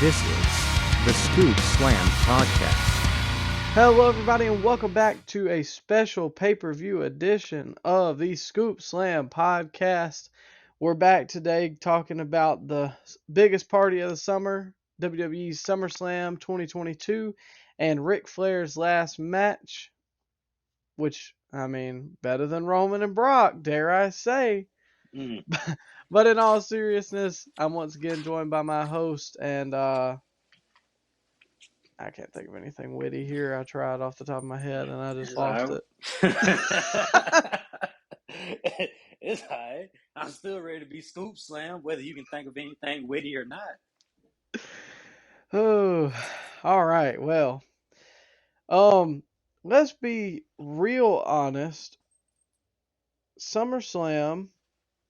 This is the Scoop Slam Podcast. Hello, everybody, and welcome back to a special pay-per-view edition of the Scoop Slam Podcast. We're back today talking about the biggest party of the summer, WWE's SummerSlam 2022, and Ric Flair's last match, which, I mean, better than Roman and Brock, dare I say. But in all seriousness, I'm once again joined by my host, and I can't think of anything witty here. I tried off the top of my head, and I just lost it. It's all right. I'm still ready to be Scoop Slam, whether you can think of anything witty or not. Oh, all right. Well, let's be real honest. SummerSlam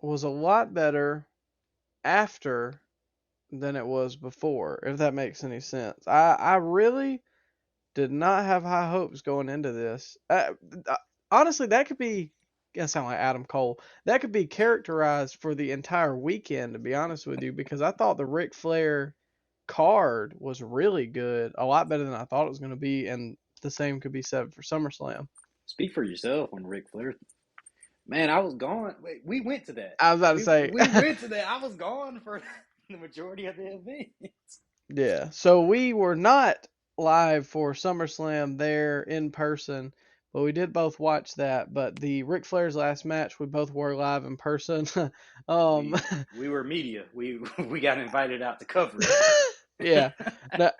was a lot better after than it was before, if that makes any sense. I really did not have high hopes going into this. Honestly, that could be, I sound like Adam Cole, that could be characterized for the entire weekend, to be honest with you, because I thought the Ric Flair card was really good, a lot better than I thought it was going to be, and the same could be said for SummerSlam. Speak for yourself on Ric Flair. Man, I was gone. Wait, we went to that. I was about to say. We went to that. I was gone for the majority of the event. Yeah, so we were not live for SummerSlam there in person, but we did both watch that. But the Ric Flair's last match, we both were live in person. We were media. We got invited out to cover it. Yeah,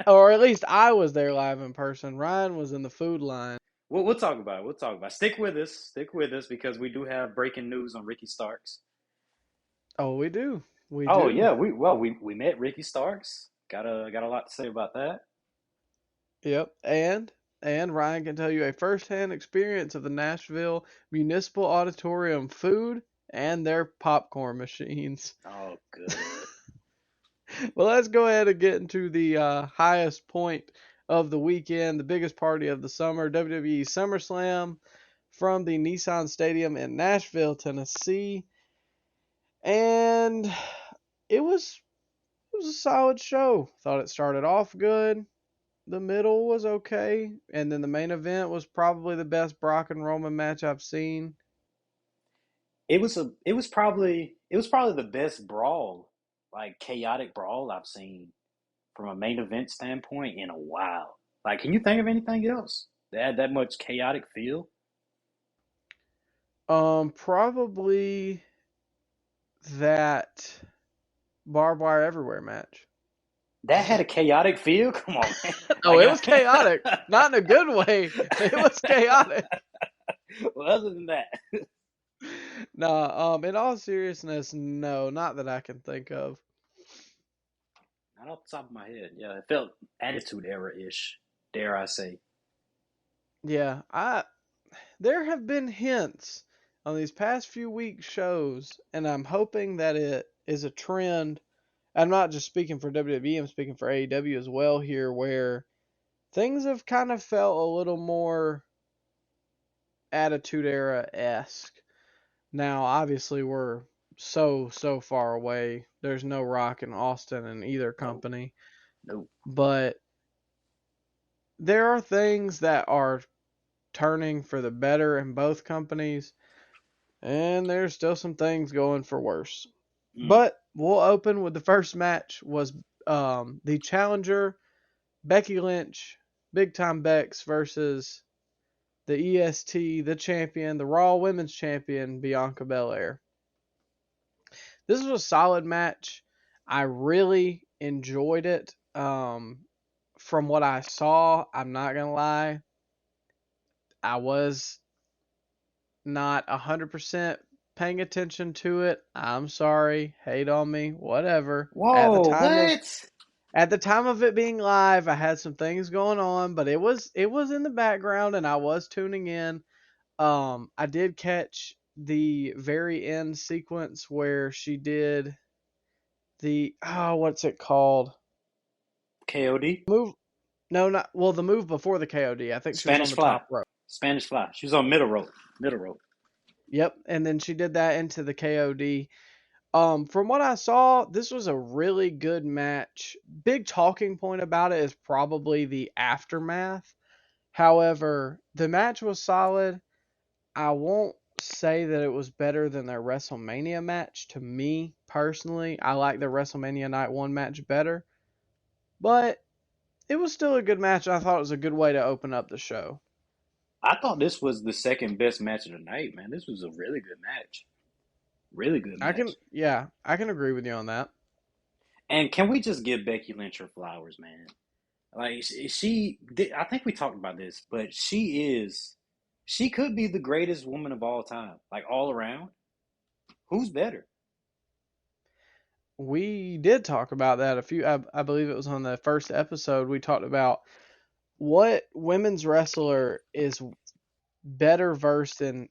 or at least I was there live in person. Ryan was in the food line. We'll talk about it. Stick with us because we do have breaking news on Ricky Starks. Oh, we do. Yeah, we met Ricky Starks. Got a lot to say about that. Yep, and Ryan can tell you a first-hand experience of the Nashville Municipal Auditorium food and their popcorn machines. Oh, good. Well, let's go ahead and get into the highest point of the weekend, the biggest party of the summer, WWE SummerSlam from the Nissan Stadium in Nashville, Tennessee. And it was a solid show. Thought it started off good. The middle was okay, and then the main event was probably the best Brock and Roman match I've seen. It was probably the best brawl, like chaotic brawl I've seen from a main event standpoint in a while. Like, can you think of anything else that had that much chaotic feel? Probably that barbed wire everywhere match. That had a chaotic feel? Come on, man. Oh, it was chaotic. Not in a good way. It was chaotic. Well, other than that. No, in all seriousness, no, not that I can think of. Not off the top of my head. Yeah, it felt Attitude Era-ish, dare I say. Yeah, there have been hints on these past few weeks shows, and I'm hoping that it is a trend. I'm not just speaking for WWE, I'm speaking for AEW as well here, where things have kind of felt a little more Attitude Era-esque. Now, obviously, we're so far away. There's no Rock and Austin in either company. Nope. But there are things that are turning for the better in both companies, and there's still some things going for worse. But we'll open with the first match was the challenger, Becky Lynch, Big Time Bex versus the EST, the champion, the Raw Women's Champion, Bianca Belair. This was a solid match. I really enjoyed it. From what I saw, I'm not going to lie, I was not 100% paying attention to it. I'm sorry. Hate on me. Whatever. Whoa, At the time of it being live, I had some things going on, but it was in the background and I was tuning in. I did catch the very end sequence where she did the what's it called? KOD? Move. No, not well, the move before the KOD. I think Spanish she was on the top rope. Spanish Fly. She was on middle rope. Yep, and then she did that into the KOD. From what I saw, this was a really good match. Big talking point about it is probably the aftermath. However, the match was solid. I won't say that it was better than their WrestleMania match. To me, personally, I like the WrestleMania Night 1 match better. But it was still a good match. I thought it was a good way to open up the show. I thought this was the second best match of the night, man. This was a really good match. Really good match. I can agree with you on that. And can we just give Becky Lynch her flowers, man? Like I think we talked about this, but she could be the greatest woman of all time, like all around. Who's better? We did talk about that I believe it was on the first episode. We talked about what women's wrestler is better versed in.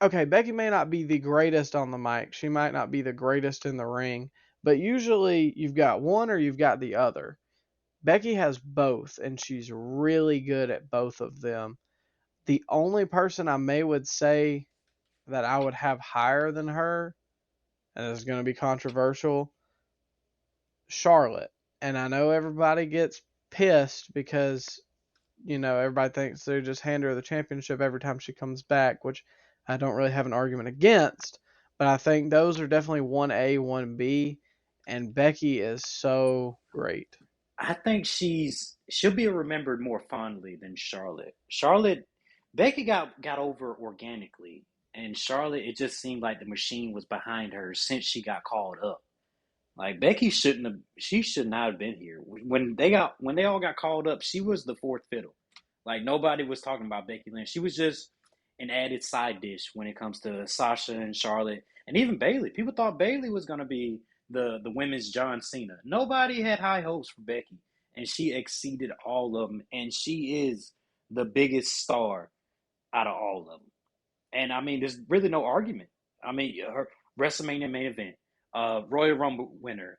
Okay, Becky may not be the greatest on the mic. She might not be the greatest in the ring, but usually you've got one or you've got the other. Becky has both, and she's really good at both of them. The only person I may would say that I would have higher than her, and it's going to be controversial, Charlotte. And I know everybody gets pissed because, everybody thinks they just hand her the championship every time she comes back, which I don't really have an argument against. But I think those are definitely 1A, 1B, and Becky is so great. I think she'll be remembered more fondly than Charlotte. Becky got over organically, and Charlotte, it just seemed like the machine was behind her since she got called up. Like Becky she should not have been here. When they all got called up, she was the fourth fiddle. Like nobody was talking about Becky Lynch. She was just an added side dish when it comes to Sasha and Charlotte and even Bayley. People thought Bayley was gonna be the women's John Cena. Nobody had high hopes for Becky, and she exceeded all of them. And she is the biggest star out of all of them. And I mean, there's really no argument. I mean, her WrestleMania main event, Royal Rumble winner.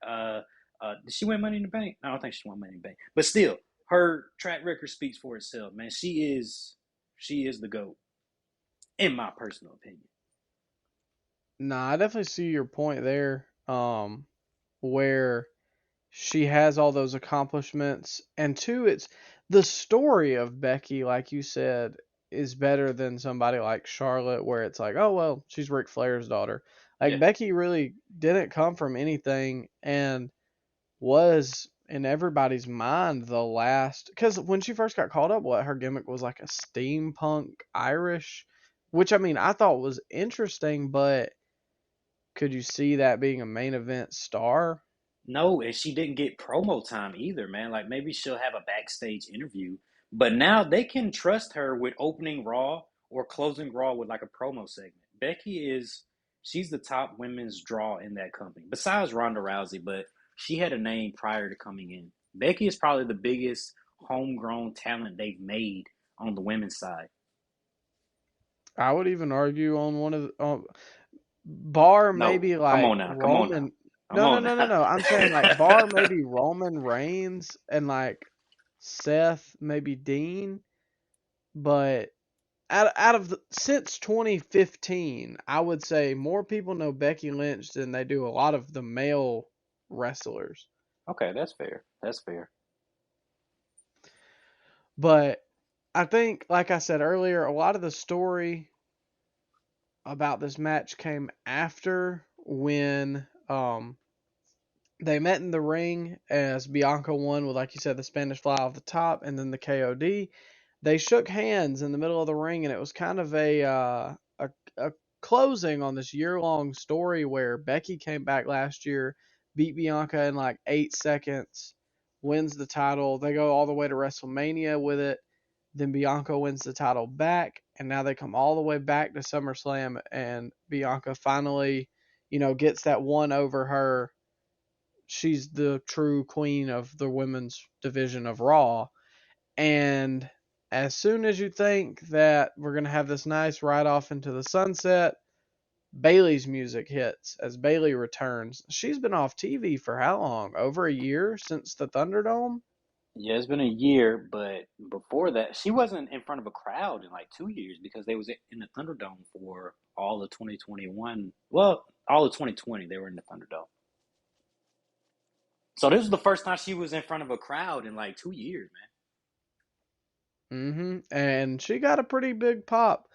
Did she win Money in the Bank? I don't think she won Money in the Bank, but still, her track record speaks for itself. Man, she is the GOAT, in my personal opinion. Nah, I definitely see your point there. Where she has all those accomplishments, and two, it's the story of Becky, like you said, is better than somebody like Charlotte, where it's like, oh well, she's Ric Flair's daughter. Like Yeah. Becky really didn't come from anything, and was in everybody's mind the last. Because when she first got called up, what her gimmick was like a steampunk Irish, which I mean I thought was interesting, but could you see that being a main event star? No, and she didn't get promo time either, man. Like maybe she'll have a backstage interview, but now they can trust her with opening Raw or closing Raw with like a promo segment. She's the top women's draw in that company, besides Ronda Rousey, but she had a name prior to coming in. Becky is probably the biggest homegrown talent they've made on the women's side. I would even argue on one of the bar No, maybe come like on now, come on now, Roman. come on now. No. I'm saying like bar maybe Roman Reigns and like Seth, maybe Dean, but out of since 2015, I would say more people know Becky Lynch than they do a lot of the male wrestlers. Okay, that's fair. That's fair. But I think, like I said earlier, a lot of the story about this match came after when they met in the ring as Bianca won with, like you said, the Spanish fly off the top and then the KOD. They shook hands in the middle of the ring, and it was kind of a closing on this year-long story where Becky came back last year, beat Bianca in like 8 seconds, wins the title. They go all the way to WrestleMania with it. Then Bianca wins the title back, and now they come all the way back to SummerSlam, and Bianca finally, gets that one over her. She's the true queen of the women's division of Raw. And as soon as you think that we're going to have this nice ride off into the sunset, Bayley's music hits as Bayley returns. She's been off TV for how long? Over a year since the Thunderdome? Yeah, it's been a year, but before that, she wasn't in front of a crowd in like 2 years because they was in the Thunderdome for all of 2021. Well, all of 2020 they were in the Thunderdome. So this was the first time she was in front of a crowd in like 2 years, And she got a pretty big pop.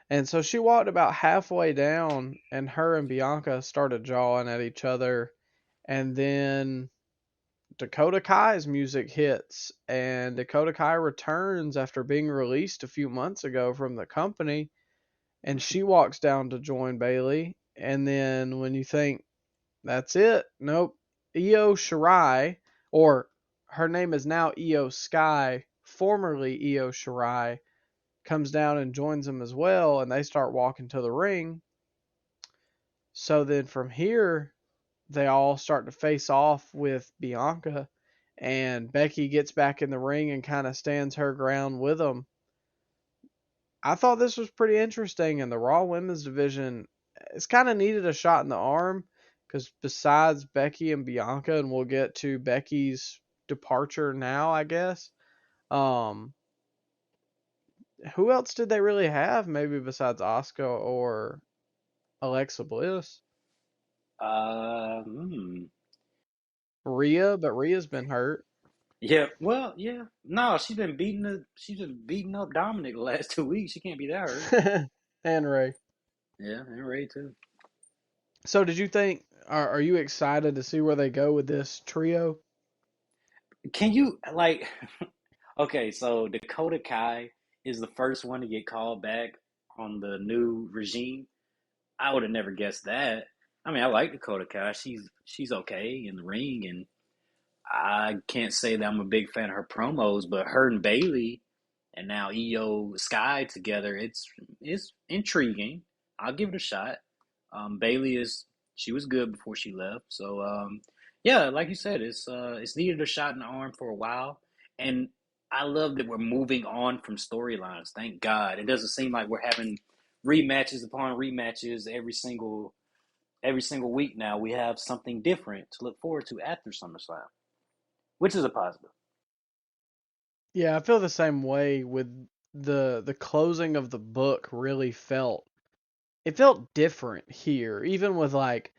And so she walked about halfway down, and her and Bianca started jawing at each other. And then Dakota Kai's music hits, and Dakota Kai returns after being released a few months ago from the company, and she walks down to join Bailey. And then when you think that's it, nope. Io Shirai, or her name is now Io Sky, formerly Io Shirai, comes down and joins them as well, and they start walking to the ring. So then from here, they all start to face off with Bianca, and Becky gets back in the ring and kind of stands her ground with them. I thought this was pretty interesting, and the Raw Women's division, it's kind of needed a shot in the arm, because besides Becky and Bianca, and we'll get to Becky's departure now, I guess, um, who else did they really have, maybe besides Asuka or Alexa Bliss? man. Rhea, but Rhea's been hurt. Yeah, well, yeah. No, she's been beating up Dominic the last 2 weeks. She can't be that hurt. And Ray. Yeah, and Ray too. So did you think, are you excited to see where they go with this trio? Can you like okay, so Dakota Kai is the first one to get called back on the new regime. I would have never guessed that. I mean, I like Dakota Kai. She's okay in the ring, and I can't say that I'm a big fan of her promos, but her and Bailey and now EO Sky together, it's intriguing. I'll give it a shot. Bailey is she was good before she left, so yeah, like you said, it's needed a shot in the arm for a while, and I love that we're moving on from storylines. Thank God, it doesn't seem like we're having rematches upon rematches every single week. Now we have something different to look forward to after SummerSlam, which is a positive. Yeah, I feel the same way with the closing of the book. Really felt, it felt different here, even with like,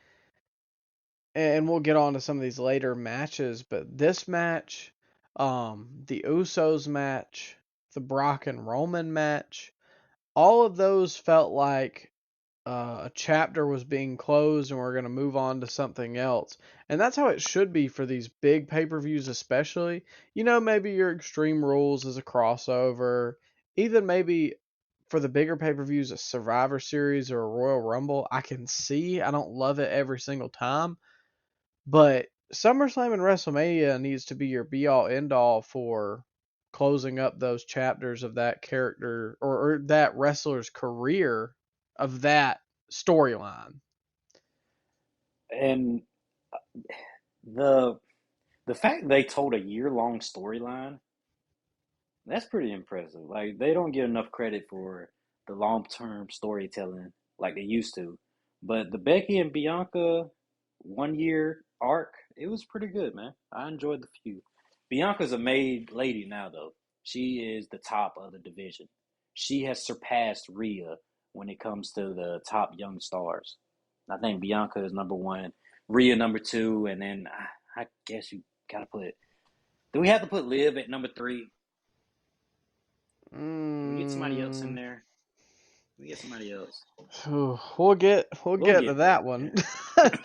and we'll get on to some of these later matches, but this match, the Usos match, the Brock and Roman match, all of those felt like a chapter was being closed and we're going to move on to something else. And that's how it should be for these big pay-per-views, especially. Maybe your Extreme Rules is a crossover, even maybe for the bigger pay-per-views, a Survivor Series or a Royal Rumble. I can see, I don't love it every single time, but SummerSlam and WrestleMania needs to be your be-all end-all for closing up those chapters of that character, or that wrestler's career, of that storyline. And the the fact they told a year-long storyline, that's pretty impressive. Like they don't get enough credit for the long-term storytelling like they used to. But the Becky and Bianca 1 year arc, it was pretty good, man. I enjoyed the feud. Bianca's a made lady now, though. She is the top of the division. She has surpassed Rhea when it comes to the top young stars. I think Bianca is number one, Rhea number two, and then I guess you gotta put. Do we have to put Liv at number three? Can we get somebody else in Mm, there? Can we get somebody else? we'll get We'll to get that there. one.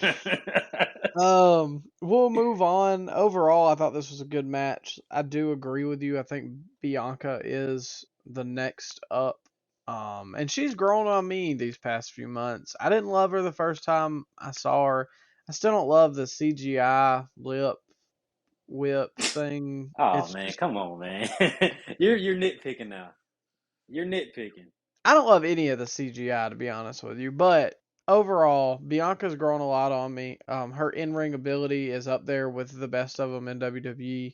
Yeah. We'll move on. Overall, I thought this was a good match. I do agree with you. I think Bianca is the next up. And she's grown on me these past few months. I didn't love her the first time I saw her. I still don't love the CGI lip whip thing. Oh It's man, just, come on, man. You're nitpicking now. You're nitpicking. I don't love any of the CGI, to be honest with you, but overall, Bianca's grown a lot on me. Her in-ring ability is up there with the best of them in WWE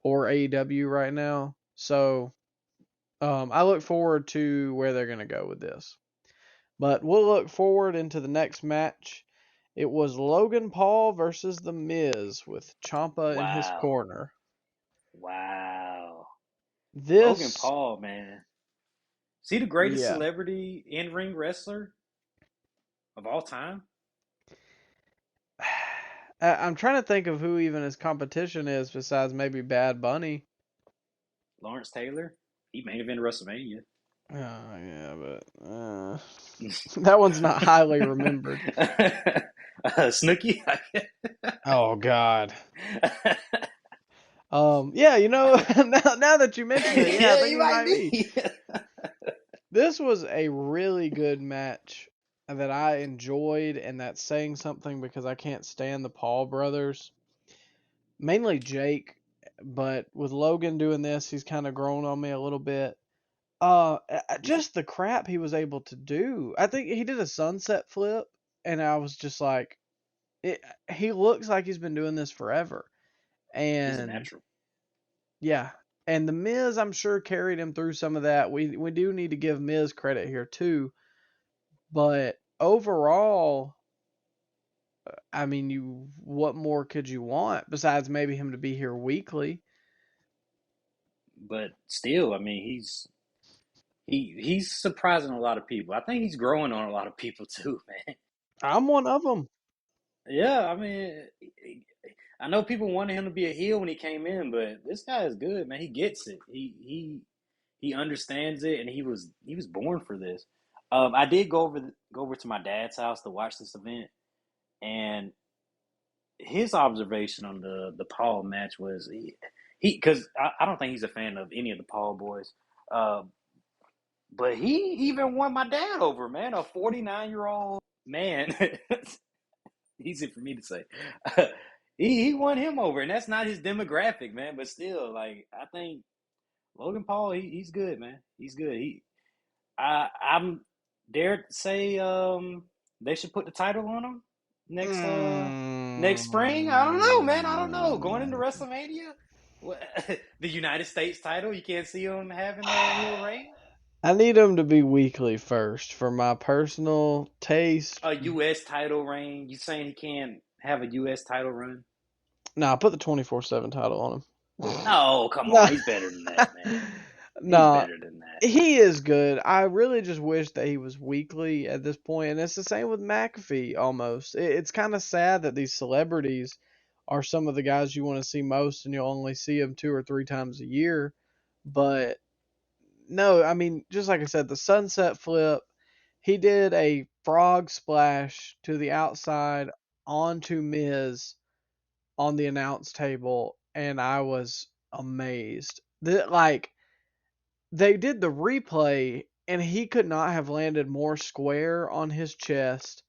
or AEW right now. So, I look forward to where they're gonna go with this. But we'll look forward into the next match. It was Logan Paul versus The Miz with Ciampa in his Wow. corner. Wow. Logan This, Paul, man. Is he the greatest yeah, celebrity in ring wrestler of all time? I'm trying to think of who even his competition is besides maybe Bad Bunny. Lawrence Taylor, he main evented WrestleMania. Oh, yeah, but that one's not highly remembered. Snooki. Oh God. Yeah, now that you mention it, yeah, I Yeah, think he he might might be. be. This was a really good match that I enjoyed, and that's saying something because I can't stand the Paul brothers. Mainly Jake, but with Logan doing this, he's kind of grown on me a little bit. Just the crap he was able to do. I think he did a sunset flip, and I was just like, he looks like he's been doing this forever. He's a And natural. yeah, and the Miz, I'm sure carried him through some of that. We do need to give Miz credit here too, but overall, I mean, what more could you want besides maybe him to be here weekly? But still, I mean, he's surprising a lot of people. I think he's growing on a lot of people too, man. I'm one of them. Yeah, I mean, I know people wanted him to be a heel when he came in, but this guy is good, man. He gets it. He understands it, and he was born for this. I did go over to my dad's house to watch this event, and his observation on the Paul match was he because I don't think he's a fan of any of the Paul boys, uh, but he even won my dad over, man, a 49-year-old man. Easy for me to say. He won him over, and that's not his demographic, man. But still, like I think Logan Paul, he's good, man. He's good. I'm dare to say they should put the title on him next spring. I don't know, man. I don't know. Going into WrestleMania, what, the United States title, you can't see him having a real reign. I need him to be weekly first for my personal taste. A U.S. title reign. You saying he can't have a U.S. title run? Nah, put the 24/7 title on him. No, come Nah, on. He's better than that, man. He's nah, better than that. he is good. I really just wish that he was weekly at this point, and it's the same with McAfee almost. It's kind of sad that these celebrities are some of the guys you want to see most, and you'll only see them 2 or 3 times a year. But no, I mean, just like I said, the sunset flip, he did a frog splash to the outside onto Miz on the announce table, and I was amazed. Like, they did the replay, and he could not have landed more square on his chest,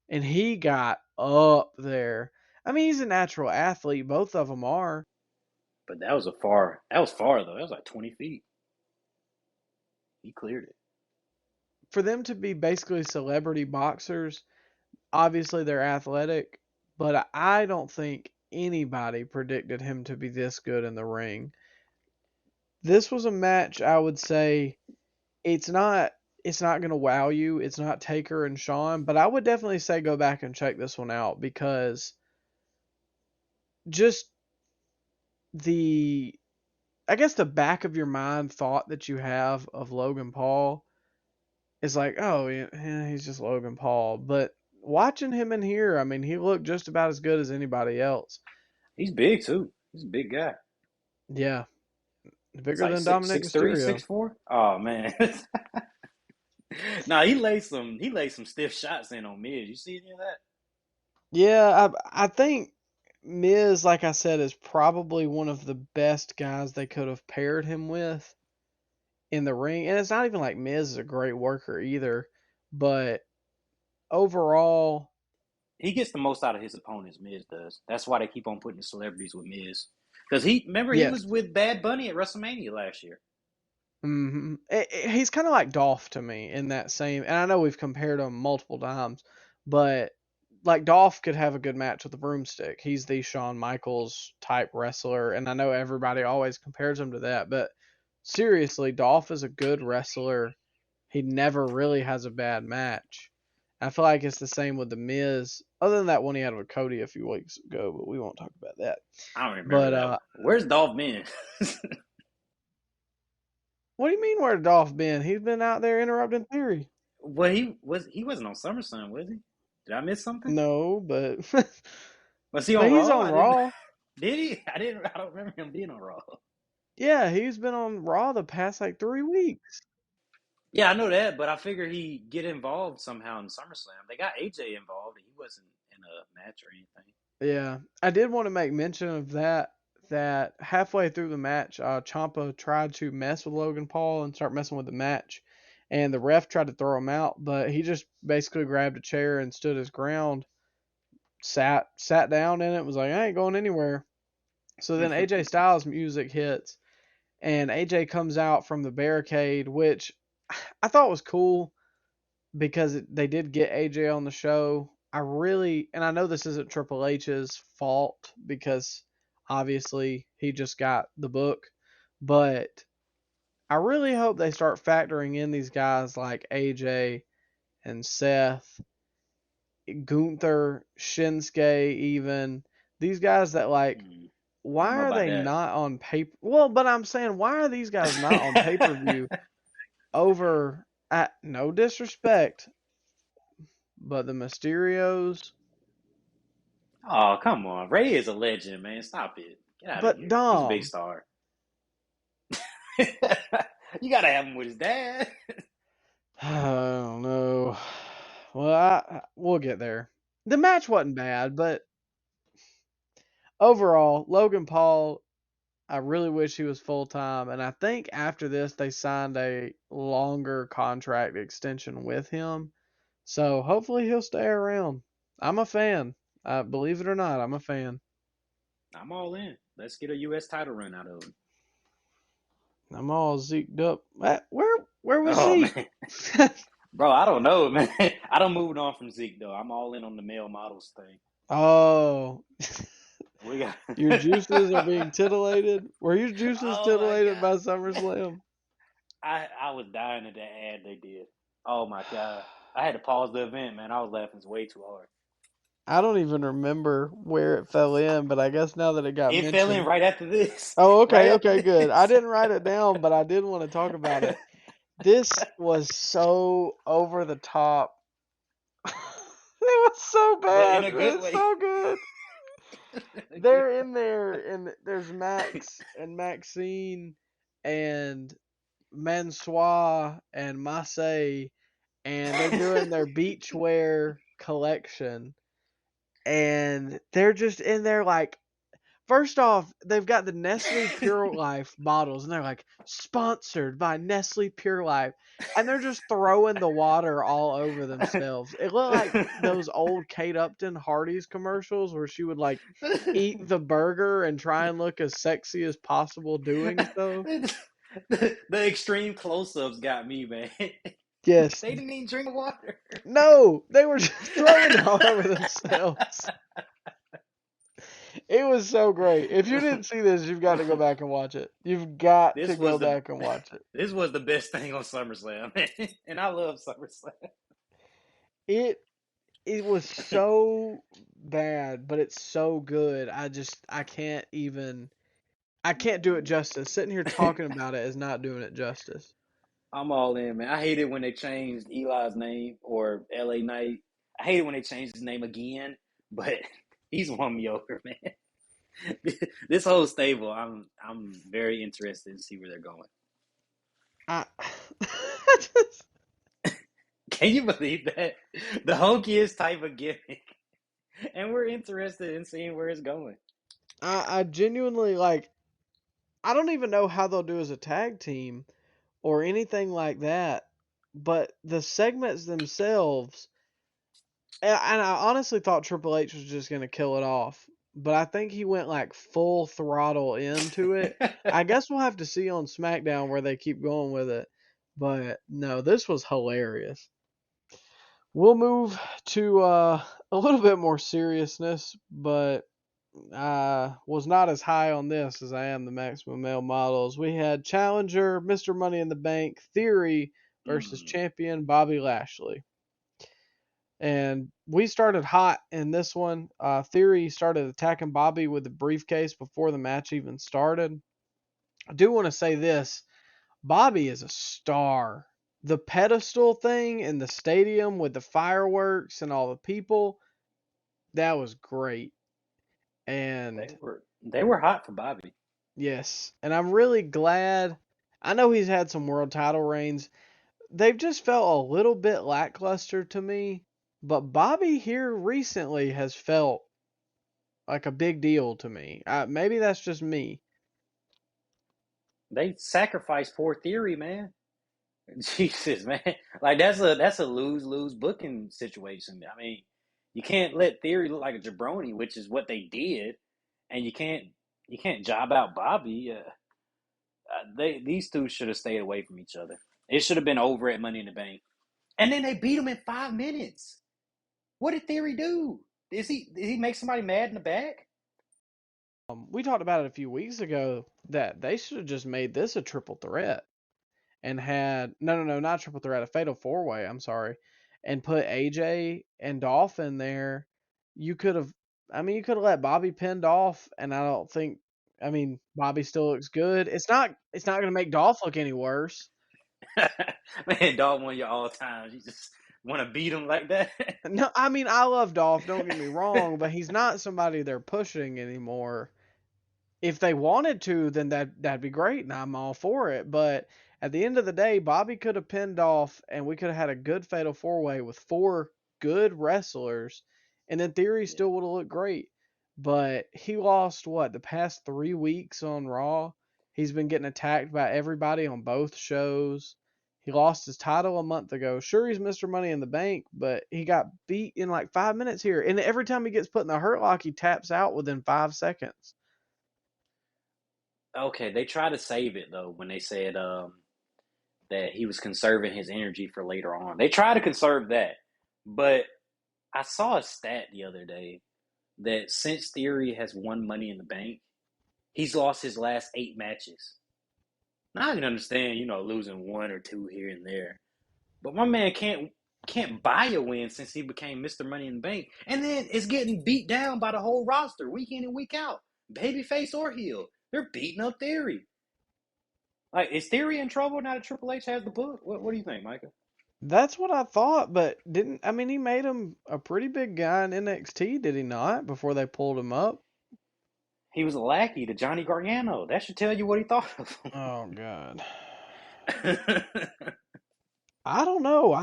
and he got up there. I mean, he's a natural athlete. Both of them are. But that was far. That was far though. That was like 20 feet. He cleared it. For them to be basically celebrity boxers, obviously they're athletic, but I don't think anybody predicted him to be this good in the ring. This was a match I would say it's not going to wow you. It's not Taker and Shawn, but I would definitely say go back and check this one out because just the I guess the back of your mind thought that you have of Logan Paul is like, oh, yeah, he's just Logan Paul. But watching him in here, I mean, he looked just about as good as anybody else. He's big too. He's a big guy. Yeah, It's bigger like than six Dominic six three, Mysterio. 6'4". Oh man. Nah, he laid some stiff shots in on Miz. You see any of that? Yeah, I think Miz, like I said, is probably one of the best guys they could have paired him with in the ring. And it's not even like Miz is a great worker either, but overall, He gets the most out of his opponents. Miz does. That's why they keep on putting the celebrities with Miz. Because he yes. was with Bad Bunny at WrestleMania last year. He's kind of like Dolph to me in that same, and I know we've compared him multiple times, but like Dolph could have a good match with the broomstick. He's the Shawn Michaels type wrestler, and I know everybody always compares him to that, but seriously, Dolph is a good wrestler. He never really has a bad match. I feel like it's the same with the Miz, other than that one he had with Cody a few weeks ago, but we won't talk about that. I don't remember But that one. Where's Dolph been? what do you mean where Dolph been? He's been out there interrupting Theory. Well, he wasn't on SummerSlam, was he? Did I miss something? No, but Was he But on he's Raw? on I didn't. Raw. Did he? I didn't. I don't remember him being on Raw. Yeah, he's been on Raw the past like 3 weeks. Yeah, I know that, but I figured he get involved somehow in SummerSlam. They got AJ involved, and he wasn't in a match or anything. Yeah, I did want to make mention of that. That halfway through the match, Ciampa tried to mess with Logan Paul and start messing with the match, and the ref tried to throw him out, but he just basically grabbed a chair and stood his ground, sat down in it, was like, I ain't going anywhere. So then AJ Styles music hits, and AJ comes out from the barricade, which I thought was cool because they did get AJ on the show. And I know this isn't Triple H's fault because obviously he just got the book, but I really hope they start factoring in these guys like AJ and Seth, Gunther, Shinsuke, even these guys that like, I don't why know are about they that. not on paper? Well, but I'm saying, why are these guys not on pay per view over at no disrespect, but the Mysterios? Oh, come on. Ray is a legend, man. Stop it. Get out of But here. He's a big Dom, star. You gotta have him with his dad. I don't know. Well, we'll get there. The match wasn't bad, but overall, Logan Paul, I really wish he was full time, and I think after this they signed a longer contract extension with him. So hopefully he'll stay around. I'm a fan. Believe it or not, I'm a fan. I'm all in. Let's get a U.S. title run out of him. I'm all zeked up. Where was Oh, Zeke? man. Bro, I don't know, man. I don't move on from Zeke, though. I'm all in on the male models thing. Oh, We got. your juices are being titillated. Were your juices Oh, my titillated by God. SummerSlam? I was dying at that ad they did. Oh, my God. I had to pause the event, man. I was laughing way too hard. I don't even remember where it fell in, but I guess now that it got It fell in mentioned. right after this. Oh, Right okay, after okay, good. I this. didn't write it down, but I did want to talk about it. This was so over the top. It was so But in bad, a but good it's way. so good. They're in there, and there's Max and Maxine and Mansois and Masse, and they're doing their beachwear collection, and they're just in there like, first off, they've got the Nestle Pure Life bottles, and they're like, sponsored by Nestle Pure Life. And they're just throwing the water all over themselves. It looked like those old Kate Upton Hardy's commercials where she would like eat the burger and try and look as sexy as possible doing so. The extreme close-ups got me, man. Yes. They didn't even drink water. No, they were just throwing it all over themselves. It was so great. If you didn't see this, you've got to go back and watch it. You've got to This go was the back and watch it. this was the best thing on SummerSlam, man. And I love SummerSlam. It it was so bad, but it's so good. I can't do it justice. Sitting here talking about it is not doing it justice. I'm all in, man. I hate it when they changed Eli's name or LA Knight. I hate it when they changed his name again, but he's won me over, man. This whole stable, I'm very interested to see where they're going. I, I just Can you believe that? The hokiest type of gimmick. And we're interested in seeing where it's going. I genuinely like, I don't even know how they'll do as a tag team or anything like that. But the segments themselves, and I honestly thought Triple H was just gonna kill it off, but I think he went like full throttle into it. I guess we'll have to see on SmackDown where they keep going with it. But no, this was hilarious. We'll move to a little bit more seriousness, but I was not as high on this as I am the Maximum Male Models. We had challenger Mr. Money in the Bank Theory versus Mm. champion Bobby Lashley. And we started hot in this one. Theory started attacking Bobby with the briefcase before the match even started. I do want to say this: Bobby is a star. The pedestal thing in the stadium with the fireworks and all the people, that was great. And They were hot for Bobby. yes, and I'm really glad. I know he's had some world title reigns. They've just felt a little bit lackluster to me, but Bobby here recently has felt like a big deal to me. Maybe that's just me. They sacrificed poor Theory, man. Jesus, man. Like that's a lose-lose booking situation. I mean, you can't let Theory look like a jabroni, which is what they did, and you can't job out Bobby. These two should have stayed away from each other. It should have been over at Money in the Bank, and then they beat him in 5 minutes. What did Theory do? Did he make somebody mad in the back? We talked about it a few weeks ago that they should have just made this a triple threat and had no, not triple threat, a fatal four way. I'm sorry, and put AJ and Dolph in there. You could have, I mean, you could have let Bobby pin Dolph, and I don't think, I mean, Bobby still looks good. It's not going to make Dolph look any worse. Man, dog, one of your all times. You just want to beat him like that? No, I mean, I love Dolph. Don't get me wrong, but he's not somebody they're pushing anymore. If they wanted to, then that'd be great, and I'm all for it. But at the end of the day, Bobby could have pinned off, and we could have had a good fatal four way with four good wrestlers, and in theory, Yeah. still would have looked great. But he lost the past 3 weeks on Raw. He's been getting attacked by everybody on both shows. He lost his title a month ago. Sure, he's Mr. Money in the Bank, but he got beat in like 5 minutes here. And every time he gets put in the hurt lock, he taps out within 5 seconds. Okay, they tried to save it though when they said that he was conserving his energy for later on. They try to conserve that, but I saw a stat the other day that since Theory has won Money in the Bank, he's lost his last 8 matches. Now I can understand, losing one or two here and there, but my man can't buy a win since he became Mr. Money in the Bank, and then it's getting beat down by the whole roster week in and week out, babyface or heel. They're beating up Theory. Like, is Theory in trouble now that Triple H has the book? What do you think, Micah? That's what I thought, but didn't I mean he made him a pretty big guy in NXT, did he not? Before they pulled him up. He was a lackey to Johnny Gargano. That should tell you what he thought of Oh God, him. I don't know.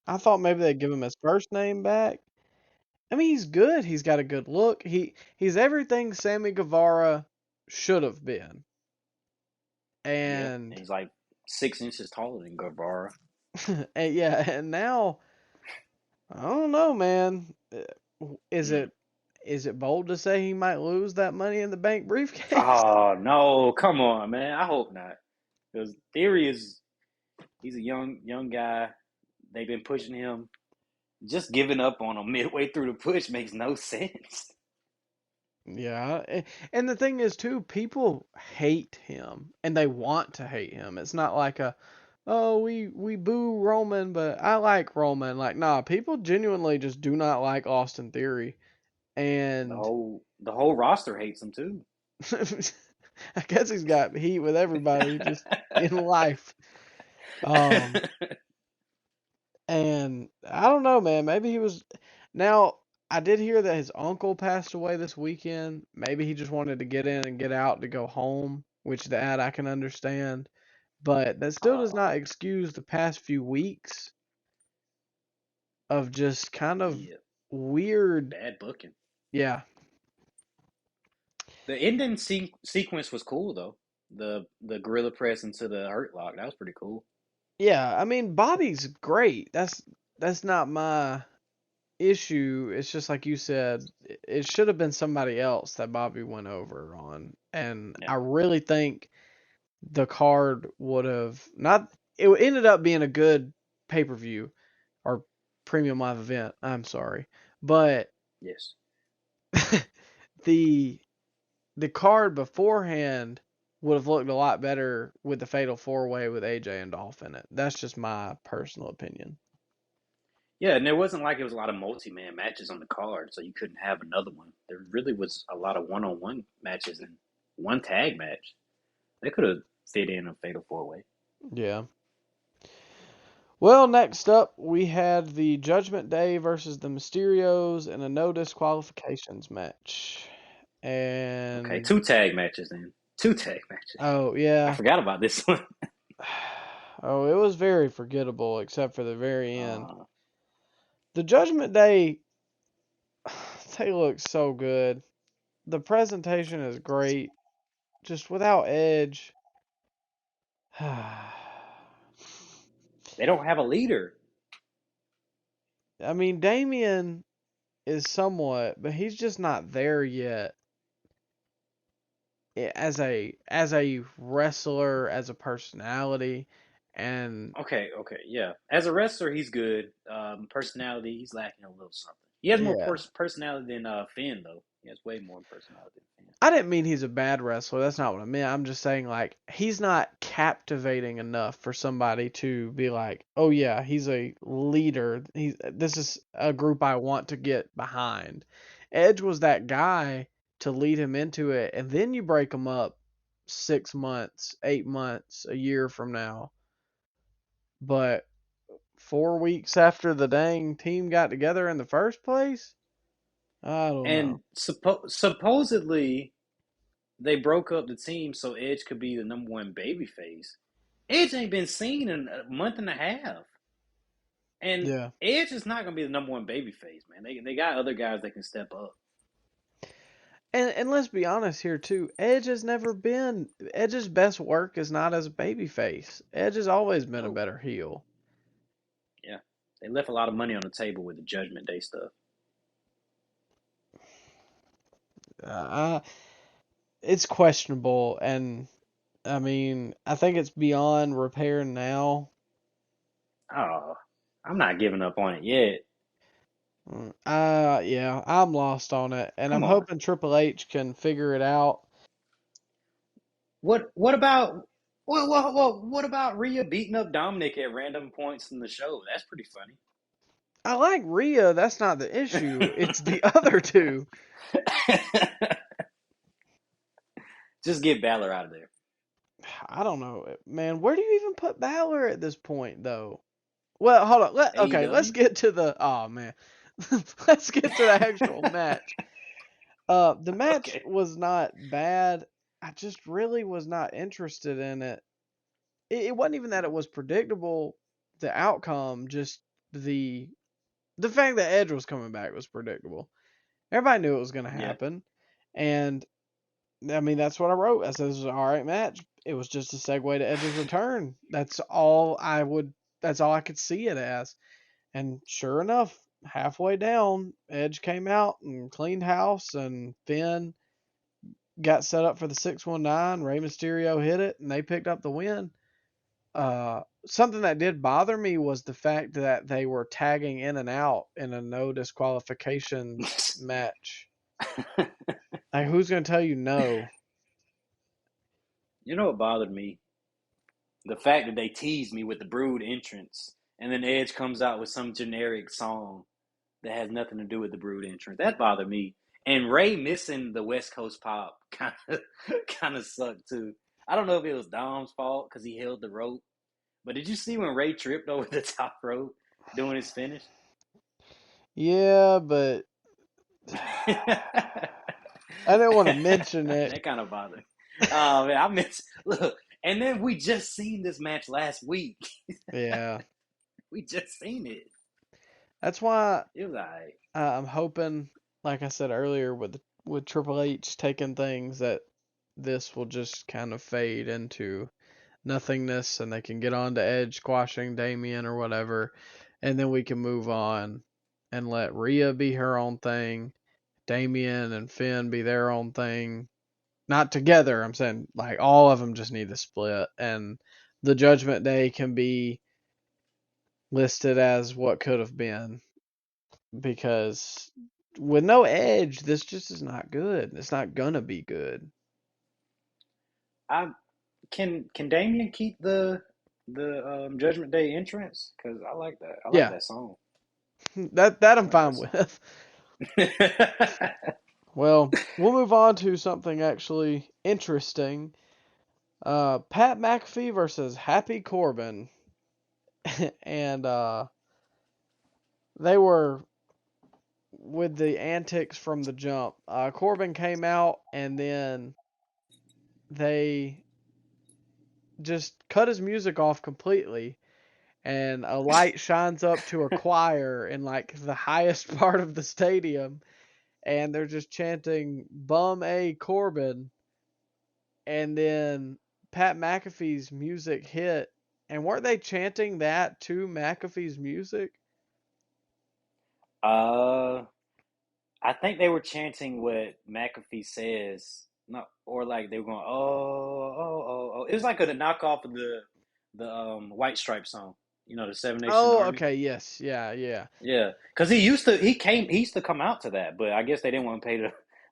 I thought maybe they'd give him his first name back. I mean, he's good. He's got a good look. He's everything Sammy Guevara should have been. Yeah, And he's like 6 inches taller than Guevara. and yeah, and now I don't know, man. Is Mm. it bold to say he might lose that Money in the Bank briefcase? Oh no, come on, man. I hope not. Because Theory he's a young guy. They've been pushing him. Just giving up on him midway through the push makes no sense. Yeah, and the thing is too, people hate him and they want to hate him. It's not like oh, we boo Roman, but I like Roman. Like, nah, people genuinely just do not like Austin Theory, The and whole roster hates him too. I guess he's got heat with everybody just in life. Um, and I don't know, man. Maybe he was. Now, I did hear that his uncle passed away this weekend. Maybe he just wanted to get in and get out to go home, which that I can understand. But that still does not excuse the past few weeks of just kind of Yeah, weird. bad booking. Yeah. The ending sequence was cool though. The gorilla press into the hurt lock, that was pretty cool. Yeah, I mean Bobby's great. That's not my issue. It's just like you said, it should have been somebody else that Bobby went over on. And Yeah. I really think the card would have not it ended up being a good pay-per-view or premium live event. I'm sorry. But Yes. the the card beforehand would have looked a lot better with the Fatal 4-Way with AJ and Dolph in it. That's just my personal opinion. Yeah, and there wasn't like it was a lot of multi-man matches on the card, so you couldn't have another one. There really was a lot of one-on-one matches and one tag match. They could have fit in a fatal four-way. Yeah. Well, next up, we had the Judgment Day versus the Mysterios in a no disqualifications match. Okay, And, 2 tag matches then. 2 tag matches. oh, I yeah. forgot about this one. Oh, it was very forgettable, except for the very end. Uh, The Judgment Day, they look so good. The presentation is great. Just without Edge. they don't have a leader. I mean, Damien is somewhat, but he's just not there yet. As a wrestler, as a personality, and Okay, yeah. As a wrestler, he's good. Personality, he's lacking a little something. He has more yeah. personality than Finn, though. He has way more personality than Finn. I didn't mean he's a bad wrestler. That's not what I meant. I'm just saying like he's not captivating enough for somebody to be like, "Oh yeah, he's a leader. This is a group I want to get behind." Edge was that guy to lead him into it, and then you break him up 6 months, 8 months, a year from now. But 4 weeks after the dang team got together in the first place, I don't know. And supposedly, they broke up the team so Edge could be the #1 babyface. Edge ain't been seen in a month and a half. And Yeah. Edge is not going to be the #1 babyface, man. They got other guys that can step up. And let's be honest here too. Edge's best work is not as a babyface. Edge has always been a No. better heel. Yeah. They left a lot of money on the table with the Judgment Day stuff. Uh, it's questionable, and I mean, I think it's beyond repair now. Oh, I'm not giving up on it yet. Yeah, I'm lost on it, and I'm Come on. hoping Triple H can figure it out. What about what about Rhea beating up Dominic at random points in the show? That's pretty funny. I like Rhea. That's not the issue. It's the other two. Just get Balor out of there. I don't know, man. Where do you even put Balor at this point, though? Well, hold on. Okay, let's AEW? get to the. Oh man, let's get to the actual match. The match Okay. was not bad. I just really was not interested in it. It wasn't even that it was predictable. The outcome, just the the fact that Edge was coming back was predictable. Everybody knew it was going to Yeah. happen, and I mean that's what I wrote. I said this was an alright match. It was just a segue to Edge's return. That's all I would. That's all I could see it as. And sure enough, halfway down, Edge came out and cleaned house, and Finn got set up for the 619. Rey Mysterio hit it, and they picked up the win. Something that did bother me was the fact that they were tagging in and out in a no disqualifications match. Like, who's going to tell you no? You know what bothered me? The fact that they teased me with the Brood entrance, and then Edge comes out with some generic song that has nothing to do with the Brood entrance. That bothered me. And Ray missing the West Coast pop kind of sucked too. I don't know if it was Dom's fault because he held the rope, but did you see when Ray tripped over the top rope doing his finish? Yeah, but That I didn't want to mention it. kind of bothered. Oh man, I miss look. And then we just seen this match last week. Yeah. We just seen it. That's why It was alright. I'm hoping, like I said earlier, with Triple H taking things, that this will just kind of fade into nothingness, and they can get on to Edge squashing Damien or whatever, and then we can move on and let Rhea be her own thing, Damien and Finn be their own thing. Not together, I'm saying like all of them just need to split, and the Judgment Day can be listed as what could have been, because with no Edge, this just is not good. It's not gonna be good. I can Damien keep the Judgment Day entrance? Because I like that. I like Yeah, that song. that I I'm like fine that song. with. Well, we'll move on to something actually interesting. Pat McAfee versus Happy Corbin. and they were with the antics from the jump. Corbin came out, and then they just cut his music off completely, and a light shines up to a choir in like the highest part of the stadium, and they're just chanting "Bum A Corbin," and then Pat McAfee's music hit, and weren't they chanting that to McAfee's music? Uh, I think they were chanting what McAfee says, not or like they were going, oh. It was like a knockoff of the White Stripe song, the Seven Nation Oh, Army. okay, yes, yeah. Yeah, because he used to come out to that, but I guess they didn't want to pay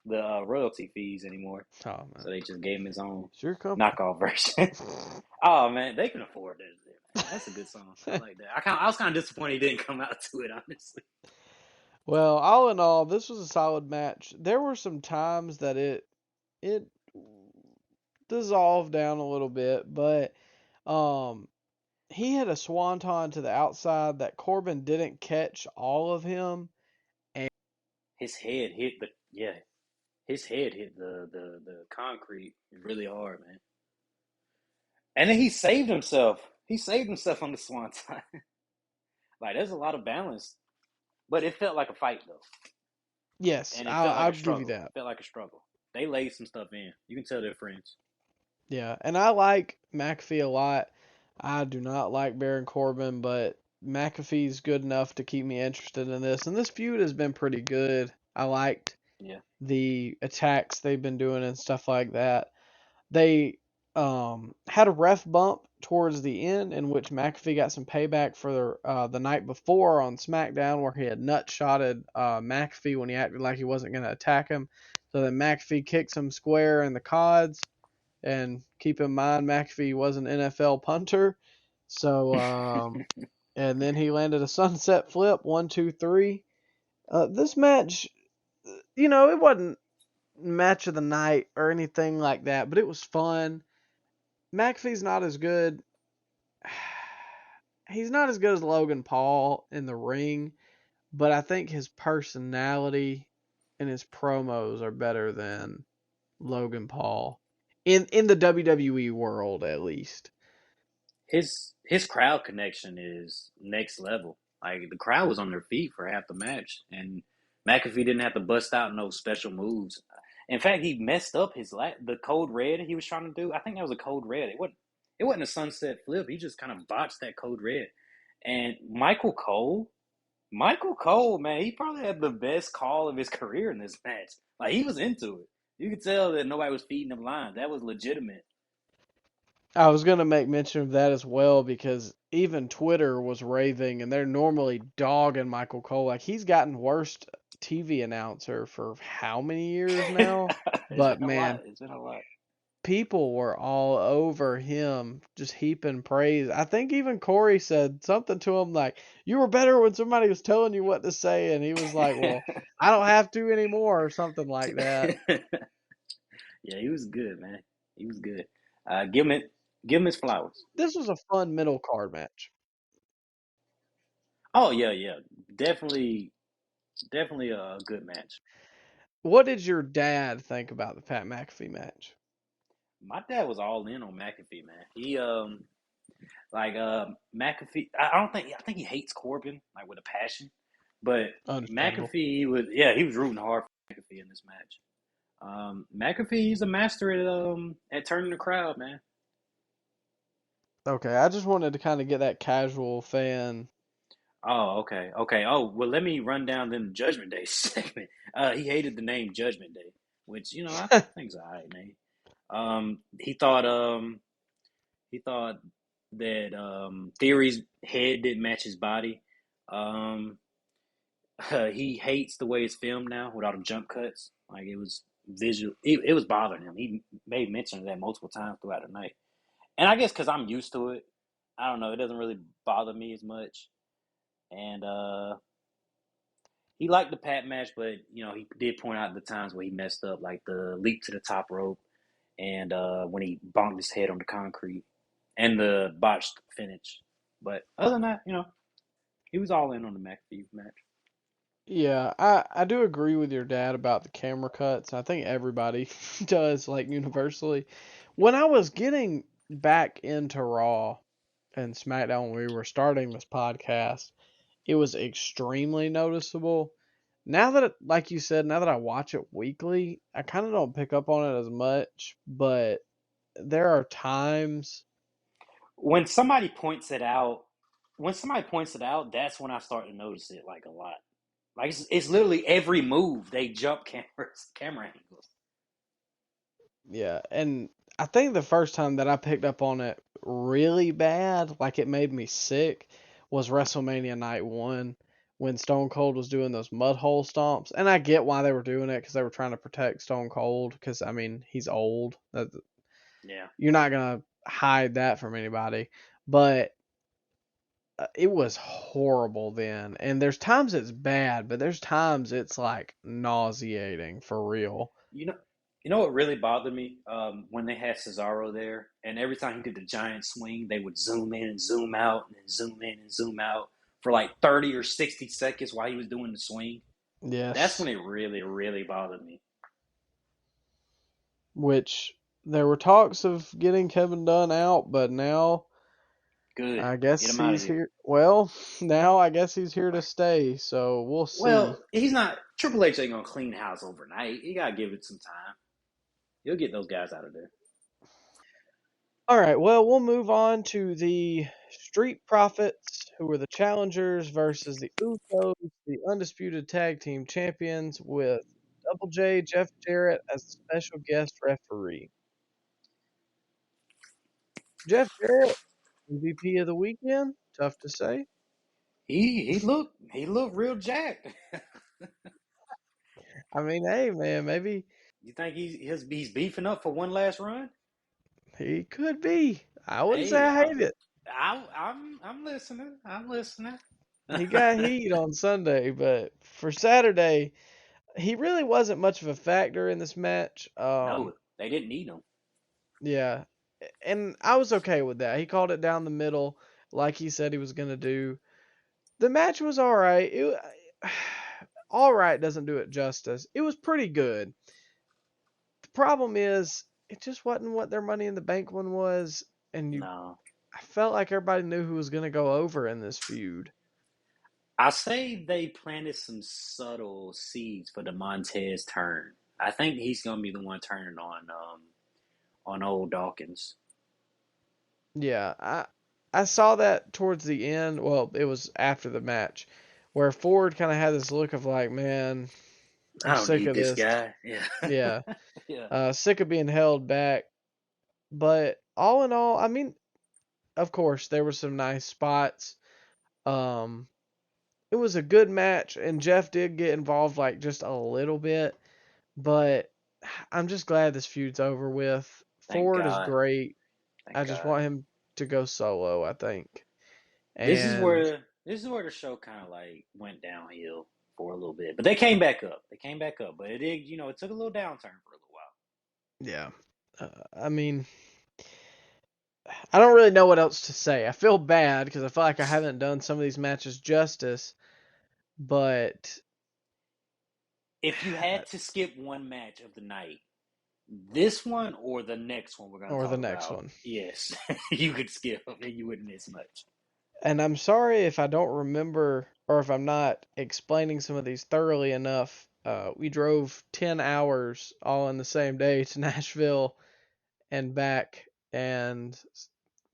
the royalty fees anymore, Oh man, so they just gave him his own it's your company. knockoff version. Oh man, they can afford that. Man, that's a good song. I like that. I was kind of disappointed he didn't come out to it, honestly. Well, all in all, this was a solid match. There were some times that it dissolved down a little bit, but um he had a swanton to the outside that Corbin didn't catch all of him. And His head hit his head hit the concrete really hard, man. And then he saved himself. He saved himself on the swanton. Like there's a lot of balance, but it felt like a fight though, yes, and it felt like I'll a give you struggle. that. It felt like a struggle. They laid some stuff in. You can tell they're friends. Yeah, and I like McAfee a lot. I do not like Baron Corbin, but McAfee's good enough to keep me interested in this. And this feud has been pretty good. I liked Yeah. the attacks they've been doing and stuff like that. They had a ref bump towards the end in which McAfee got some payback for the night before on SmackDown where he had nutshotted McAfee when he acted like he wasn't going to attack him. So then McAfee kicks him square in the cods. And keep in mind, McAfee was an NFL punter. So, and then he landed a sunset flip, 1, 2, 3. This match, it wasn't match of the night or anything like that, but it was fun. McAfee's not as good. He's not as good as Logan Paul in the ring, but I think his personality and his promos are better than Logan Paul in the WWE world, at least. His crowd connection is next level. Like the crowd was on their feet for half the match, and McAfee didn't have to bust out no special moves. In fact, he messed up the code red he was trying to do. I think that was a code red. It wasn't a sunset flip. He just kind of botched that code red. And Michael Cole, man, he probably had the best call of his career in this match. Like he was into it. You could tell that nobody was feeding him lines. That was legitimate. I was going to make mention of that as well because even Twitter was raving and they're normally dogging Michael Cole. Like he's gotten worst TV announcer for how many years now? It's But been a lot. man, It's been a lot. people were all over him, just heaping praise. I think even Corey said something to him like, "You were better when somebody was telling you what to say," and he was like, "Well, I don't have to anymore," or something like that. Yeah, he was good, man. He was good. Give him his flowers. This was a fun middle card match. Oh yeah. Definitely, definitely a good match. What did your dad think about the Pat McAfee match? My dad was all in on McAfee, man. He like McAfee. I think he hates Corbin like with a passion, but Understandable. McAfee he was rooting hard for McAfee in this match. McAfee's a master at turning the crowd, man. Okay, I just wanted to kind of get that casual fan. Oh, okay. Oh, well, let me run down then the Judgment Day segment. He hated the name Judgment Day, which I think's alright, man. He thought that Theory's head didn't match his body. Um, he hates the way it's filmed now with all the jump cuts. Like it was visual, it was bothering him. He made mention of that multiple times throughout the night, and I guess because I'm used to it, I don't know. It doesn't really bother me as much. And he liked the Pat match, but he did point out the times where he messed up, like the leap to the top rope and when he bonked his head on the concrete and the botched finish. But other than that, he was all in on the McAfee match. Yeah, I do agree with your dad about the camera cuts. I think everybody does, like universally. When I was getting back into Raw and SmackDown when we were starting this podcast, it was extremely noticeable. Now that, like you said, now that I watch it weekly, I kind of don't pick up on it as much, but there are times, When somebody points it out, that's when I start to notice it like a lot. Like it's literally every move they jump camera angles. yeah, and I think the first time that I picked up on it really bad, like it made me sick, was WrestleMania Night 1 when Stone Cold was doing those mud hole stomps. And I get why they were doing it because they were trying to protect Stone Cold because, I mean, he's old. Yeah. You're not going to hide that from anybody. But it was horrible then. And there's times it's bad, but there's times it's like nauseating for real. You know, you know what really bothered me? When they had Cesaro there, and every time he did the giant swing, they would zoom in and zoom out, and then zoom in and zoom out for like 30 or 60 seconds while he was doing the swing. That's Yes. when it really, really bothered me. Which there were talks of getting Kevin Dunn out, but now Good. I Get guess him out of he's here. here. Well, now I guess he's here to stay, so we'll Well, see. he's not. Triple H ain't gonna clean house overnight. You gotta give it some time. He'll get those guys out of there. All right, well, we'll move on to the Street Profits, who were the challengers, versus the Usos, the undisputed tag team champions, with Double J, Jeff Jarrett as the special guest referee. Jeff Jarrett, MVP of the weekend. Tough to say. He looked real jacked. I mean, hey man, maybe You think he's beefing up for one last run? he could be. I wouldn't say Hey, I hate it. I'm listening. I'm listening. He got heat on Sunday, but for Saturday, he really wasn't much of a factor in this match. No, they didn't need him. Yeah, and I was okay with that. He called it down the middle, like he said he was gonna do. The match was all right. All right doesn't do it justice. It was pretty good. The problem is, it just wasn't what their Money in the Bank one was, and No, I felt like everybody knew who was gonna go over in this feud. I say they planted some subtle seeds for the Montez turn. I think he's gonna be the one turning on old Dawkins. Yeah, I saw that towards the end. Well, it was after the match, where Ford kind of had this look of like, man, I'm I don't sick need of this this. guy. Yeah, Yeah, yeah. sick of being held back. But all in all, I mean, of course, there were some nice spots. Um, it was a good match, and Jeff did get involved like just a little bit. But I'm just glad this feud's over with. Thank Ford is God. great. I Thank just God. want him to go solo, I think. This is And where this is where the show kind of like went downhill for a little bit, but they came back up. They came back up, but it did. It took a little downturn for a little while. yeah, I mean, I don't really know what else to say. I feel bad because I feel like I haven't done some of these matches justice, but If you had to skip one match of the night, this one or the next one we're going to or the talk next about, one. yes, you could skip and you wouldn't miss much. And I'm sorry if I don't remember or if I'm not explaining some of these thoroughly enough. We drove 10 hours all in the same day to Nashville and back, and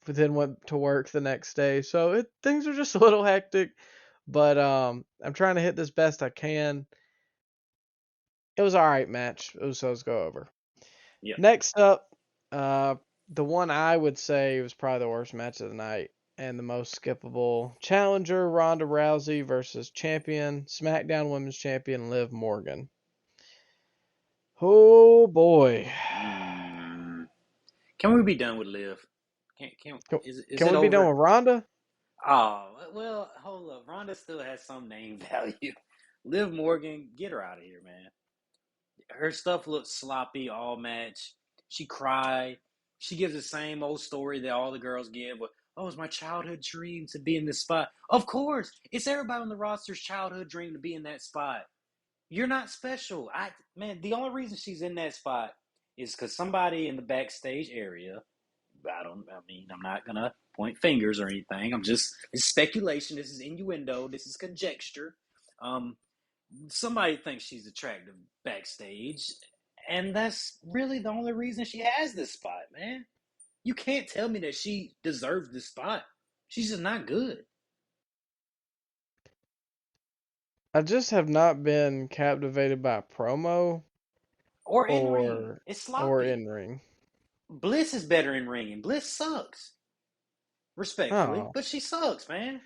then went to work the next day. So things are just a little hectic, but I'm trying to hit this best I can. It was all right match. Usos go over. Yeah. Next up, the one I would say was probably the worst match of the night and the most skippable. Challenger Ronda Rousey versus champion SmackDown Women's Champion Liv Morgan. Oh boy. Mm. Can we be done with Liv? Can Can, is can it we be done over? with Ronda? Oh well, hold up. Ronda still has some name value. Liv Morgan, get her out of here, man. Her stuff looks sloppy all match. She cried. She gives the same old story that all the girls give. oh, it's my childhood dream to be in this spot. Of course, it's everybody on the roster's childhood dream to be in that spot. You're not special. Man, the only reason she's in that spot is because somebody in the backstage area. I'm not gonna point fingers or anything. It's speculation. This is innuendo. This is conjecture. Um, Somebody thinks she's attractive backstage, and that's really the only reason she has this spot, man. You can't tell me that she deserves this spot. She's just not good. I just have not been captivated by promo Or in ring. or It's or sloppy. in ring. Bliss is better in ring, and Bliss sucks. Respectfully, Oh, but she sucks, man.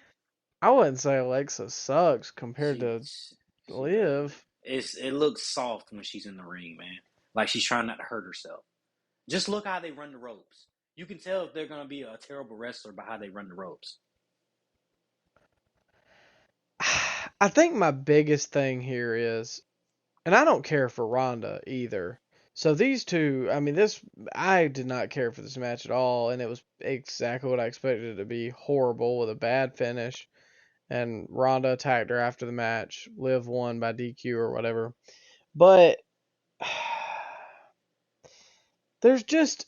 I wouldn't say Alexa sucks compared She to she does, man. Liv. It looks soft when she's in the ring, man. Like she's trying not to hurt herself. Just look how they run the ropes. You can tell if they're gonna be a terrible wrestler by how they run the ropes. I think my biggest thing here is, and I don't care for Ronda either. So these two, I mean, I did not care for this match at all, and it was exactly what I expected it to be, horrible with a bad finish. And Ronda attacked her after the match. Liv won by DQ or whatever. But there's just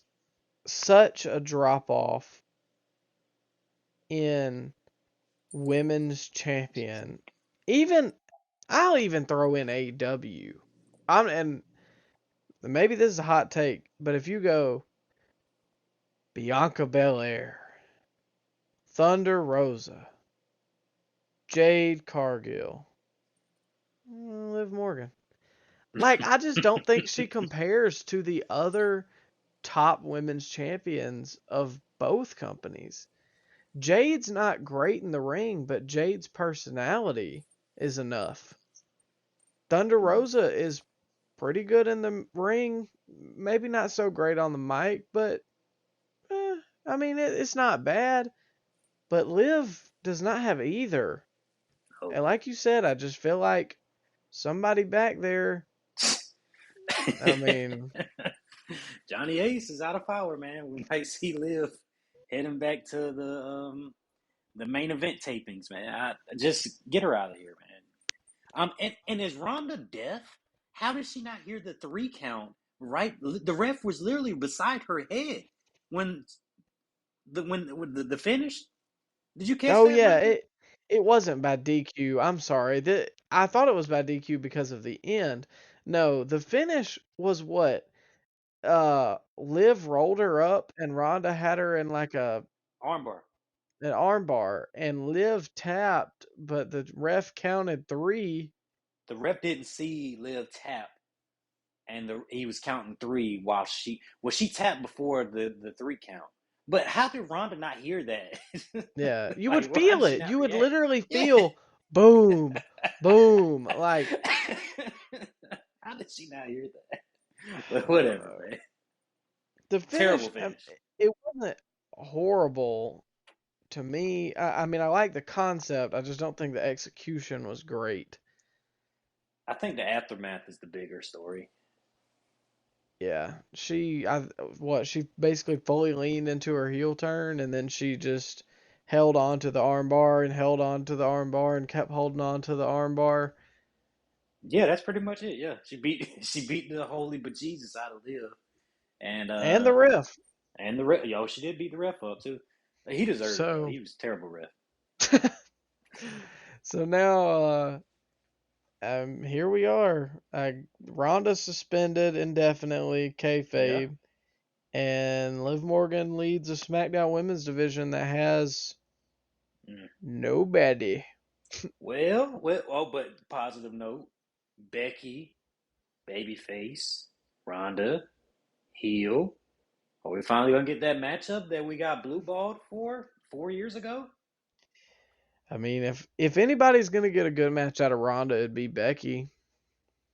such a drop off in women's champion. I'll even throw in AEW. And maybe this is a hot take, but if you go Bianca Belair, Thunder Rosa, Jade Cargill, Liv Morgan. Like, I just don't think she compares to the other top women's champions of both companies. Jade's not great in the ring, but Jade's personality is enough. Thunder Rosa is pretty good in the ring, maybe not so great on the mic, but I mean, it's not bad. But Liv does not have either. Oh. And like you said, I just feel like somebody back there, I mean, Johnny Ace is out of power, man. We might see Liv heading back to the main event tapings, man. Just get her out of here, man. And is Ronda deaf? How did she not hear the 3 count? Right, the ref was literally beside her head when the finish. Did you catch oh that, yeah, Michael? it wasn't by DQ. I'm sorry. I thought it was by DQ because of the end. No, the finish was what? Liv rolled her up and Ronda had her in like Armbar. an armbar and Liv tapped, but the ref counted 3. The ref didn't see Liv tap, and he was counting 3 while she tapped before the 3 count. But how did Ronda not hear that? Yeah, you would Like, how feel did she it. not You would react? literally Yeah. feel boom, boom. Like, How did she not hear that? But whatever, man. the Terrible finish, finish. it wasn't horrible to me. I mean, I like the concept. I just don't think the execution was great. I think the aftermath is the bigger story. Yeah, she basically fully leaned into her heel turn, and then she just held on to the armbar and held on to the armbar and kept holding on to the armbar. Yeah, that's pretty much it. Yeah, she beat the holy bejesus out of Liv, and And the ref. the ref. Yo, she did beat the ref up too. He deserved it though. So, He was a terrible ref. so now, here we are. Ronda suspended indefinitely, Yeah. kayfabe, and Liv Morgan leads a SmackDown Women's division that has Mm. nobody. Well. Oh, but positive note: Becky, babyface, Ronda, heel. Are we finally gonna get that matchup that we got blue balled for 4 years ago? I mean, if anybody's gonna get a good match out of Ronda, it'd be Becky.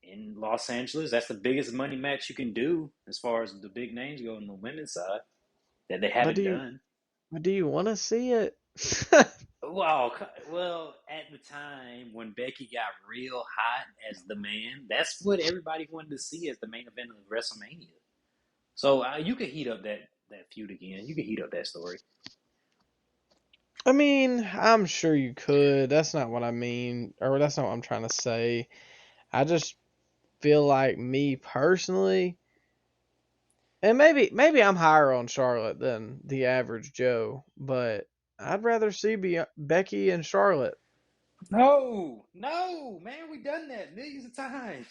In Los Angeles. That's the biggest money match you can do as far as the big names go on the women's side that they But haven't done. do you want to see it? Well, at the time when Becky got real hot as the man, that's what everybody wanted to see as the main event of WrestleMania. So you could heat up that feud again. You could heat up that story. I mean, I'm sure you could. That's not what I mean, or that's not what I'm trying to say. I just feel like me personally, and maybe I'm higher on Charlotte than the average Joe, but I'd rather see Becky and Charlotte. No, man, we done that millions of times.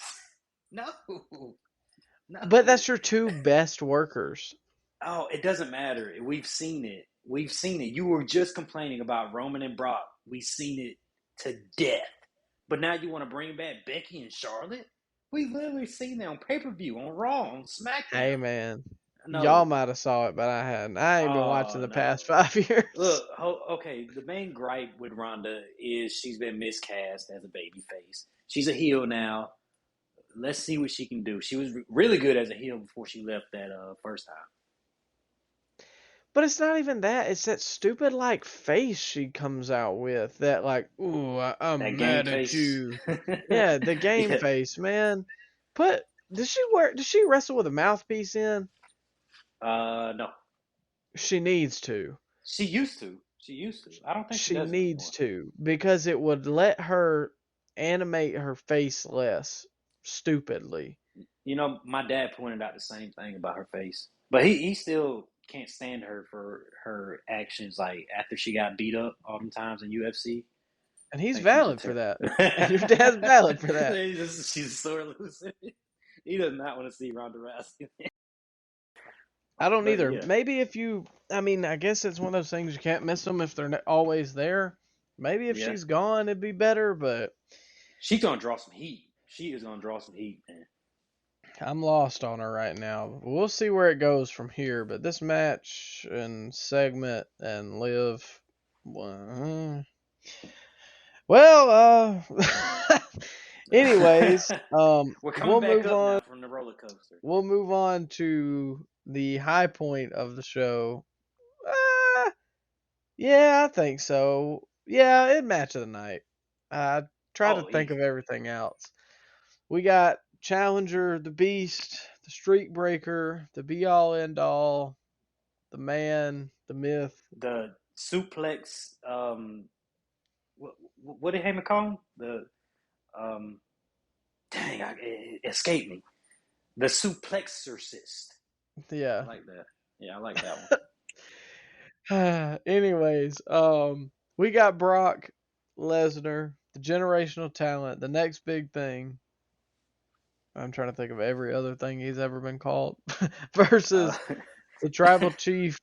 No, But no. that's your two best workers. Oh, it doesn't matter. We've seen it. We've seen it. You were just complaining about Roman and Brock. We've seen it to death. But now you want to bring back Becky and Charlotte? We've literally seen that on pay per view, on Raw, on Hey SmackDown. man, y'all No. might have saw it, but I hadn't. I ain't been watching Oh the past no. 5 years. Look, okay. The main gripe with Ronda is she's been miscast as a babyface. She's a heel now. Let's see what she can do. She was really good as a heel before she left that first time. But it's not even that. It's that stupid like face she comes out with. That like, ooh, That I'm game mad at face. you. Yeah, the game Yeah. face, man. Put does she wrestle with a mouthpiece in? No. She needs to. She used to. She used to. I don't think she She does needs anymore. to because it would let her animate her face less stupidly. You know, my dad pointed out the same thing about her face, but he still can't stand her for her actions. Like after she got beat up all the times in UFC, And I he's think she's a valid for ter- that. And your dad's valid for that. she's a sore loser. He does not want to see Ronda Rousey. I don't But either. yeah, Maybe if you, I mean, I guess it's one of those things you can't miss them if they're always there. Maybe if yeah, she's gone, it'd be better, but she's gonna draw some heat. She is gonna draw some heat, man. I'm lost on her right now. We'll see where it goes from here, but this match and segment and live, well, anyways, We're coming we'll back move up on. now from the roller coaster. We'll move on to the high point of the show. Uh, Yeah, I think so. Yeah, it match of the night. I try to Oh, think of easy. everything else. We got Challenger, the Beast, the Streak Breaker, the Be All End All, the Man, the Myth. The suplex. What did Heyman call him? The um, dang, it escaped me. The suplexorcist. I Yeah. like that. Yeah, I like that one. Anyways, we got Brock Lesnar, the generational talent, the next big thing. I'm trying to think of every other thing he's ever been called Uh, versus the tribal chief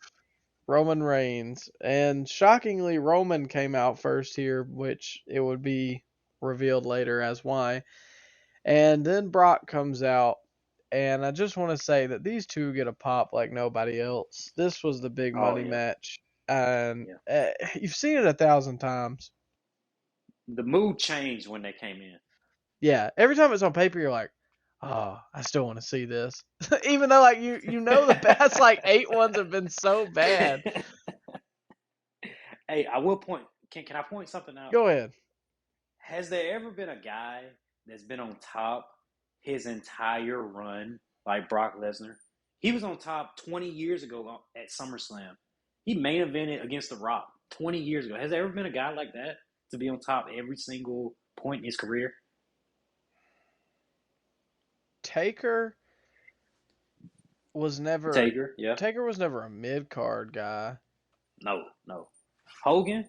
Roman Reigns. And shockingly, Roman came out first here, which it would be revealed later as why. And then Brock comes out. And I just want to say that these two get a pop like nobody else. This was the big oh money yeah, match. And yeah. you've seen it 1,000 times. The mood changed when they came in. Yeah, every time it's on paper, you're like, oh, I still want to see this. Even though like you know the past like 8 ones have been so bad. Hey, I will point. Can I point something out? Go ahead. Has there ever been a guy that's been on top his entire run like Brock Lesnar? He was on top 20 years ago at SummerSlam. He main evented against The Rock 20 years ago. Has there ever been a guy like that to be on top every single point in his career? Taker was never Taker, yeah. Taker was never a mid card guy. No. Hogan?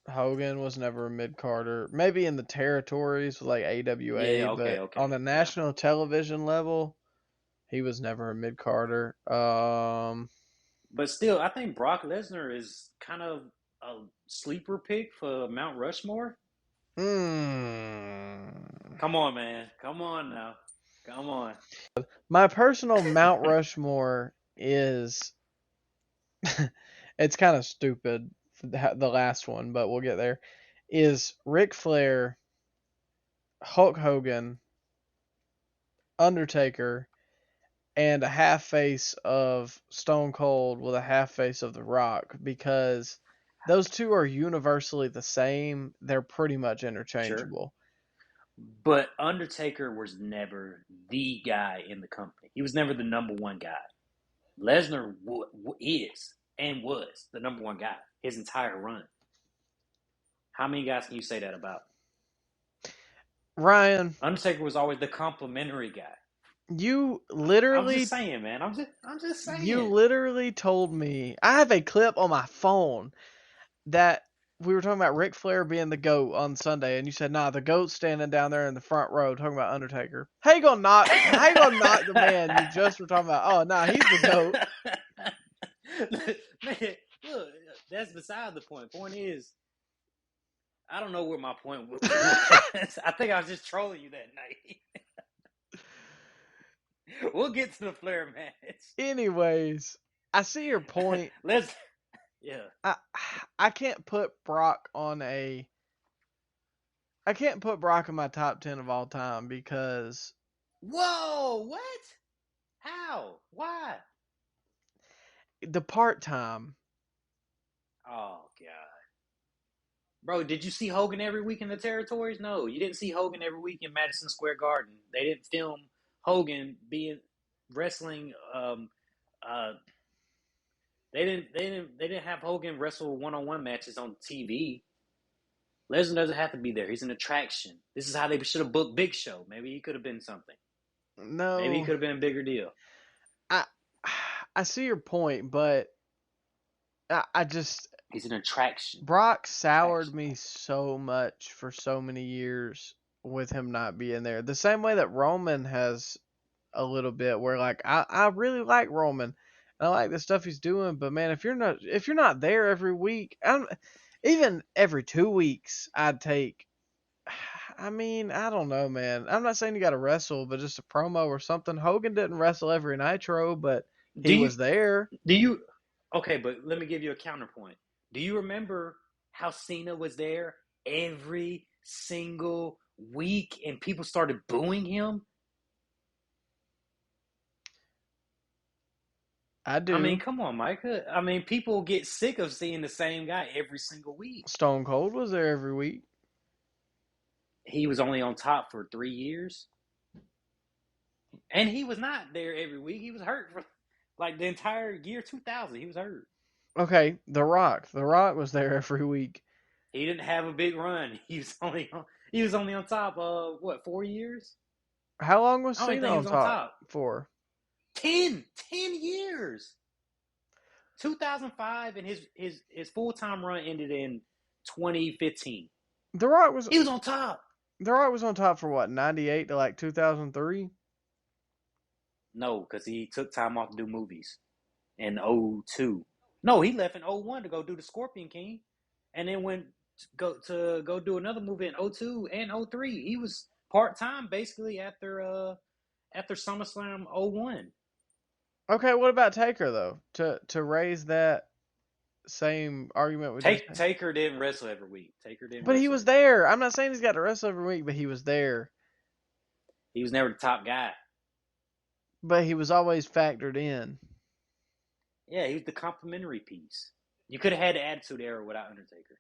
Hogan was never a mid carder. Maybe in the territories with like AWA, Yeah, but okay. on a Yeah. national television level, he was never a mid carder. But still, I think Brock Lesnar is kind of a sleeper pick for Mount Rushmore. hmm. Come on, man. Come on now. Come on. My personal Mount Rushmore is it's kind of stupid the last one, but we'll get there. Is Ric Flair, Hulk Hogan, Undertaker, and a half face of Stone Cold with a half face of The Rock because those two are universally the same. They're pretty much Sure. interchangeable. But Undertaker was never the guy in the company. He was never the number one guy. Lesnar is and was the number one guy his entire run. How many guys can you say that about? Ryan, Undertaker was always the complimentary guy. you I'm just literally saying, man. I'm just you saying. literally told me. I have a clip on my phone that we were talking about Ric Flair being the GOAT on Sunday, and you said, nah, the GOAT's standing down there in the front row talking about Undertaker. How you gonna knock the man you just were talking about? Oh, nah, he's the GOAT. Man, look, that's beside the point. Point is, I don't know where my point was. I think I was just trolling you that night. We'll get to the Flair match. Anyways, I see your point. Yeah. I can't put Brock I can't put Brock in my top 10 of all time because Whoa, what? How? Why? the part time. Oh, God. Bro, did you see Hogan every week in the territories? No, you didn't see Hogan every week in Madison Square Garden. They didn't film Hogan being wrestling. They didn't have Hogan wrestle one-on-one matches on TV. Lesnar doesn't have to be there. He's an attraction. This is how they should have booked Big Show. Maybe he could have been something. Maybe he No, could have been a bigger deal. I I see your point, but I just He's an attraction. Brock soured me so much for so many years with him not being there. The same way that Roman has a little bit, where like I really like Roman. I like the stuff he's doing, but man, if you're not there every week, even every 2 weeks, I'd take. I mean, I don't know, man. I'm not saying you got to wrestle, but just a promo or something. Hogan didn't wrestle every Nitro, but Do he you was there. do you okay, but let me give you a counterpoint. Do you remember how Cena was there every single week and people started booing him? I I mean, do. come on, Micah. I mean, people get sick of seeing the same guy every single week. Stone Cold was there every week. He was only on top for 3 years. And he was not there every week. He was hurt for like the entire year 2000. He was hurt. Okay, The Rock. The Rock was there every week. He didn't have a big run. He was only on top of what, 4 years? How long was I don't even Cena think he on was on top top. for? 10 years. 2005 and his full-time run ended in 2015. The Rock was He was on top. The Rock was on top for what, 98 to like 2003? No, because he took time off to do movies in 02. No, he left in 01 to go do the Scorpion King, and then went to go do another movie in 02 and 03. He was part-time basically after SummerSlam 01. Okay, what about Taker though? To raise that same argument we just had. Taker didn't wrestle every week. Taker didn't But he wrestle was every week. there. I'm not saying he's got to wrestle every week, but he was there. He was never the top guy. But he was always factored in. Yeah, he was the complimentary piece. You could have had the Attitude Era without Undertaker.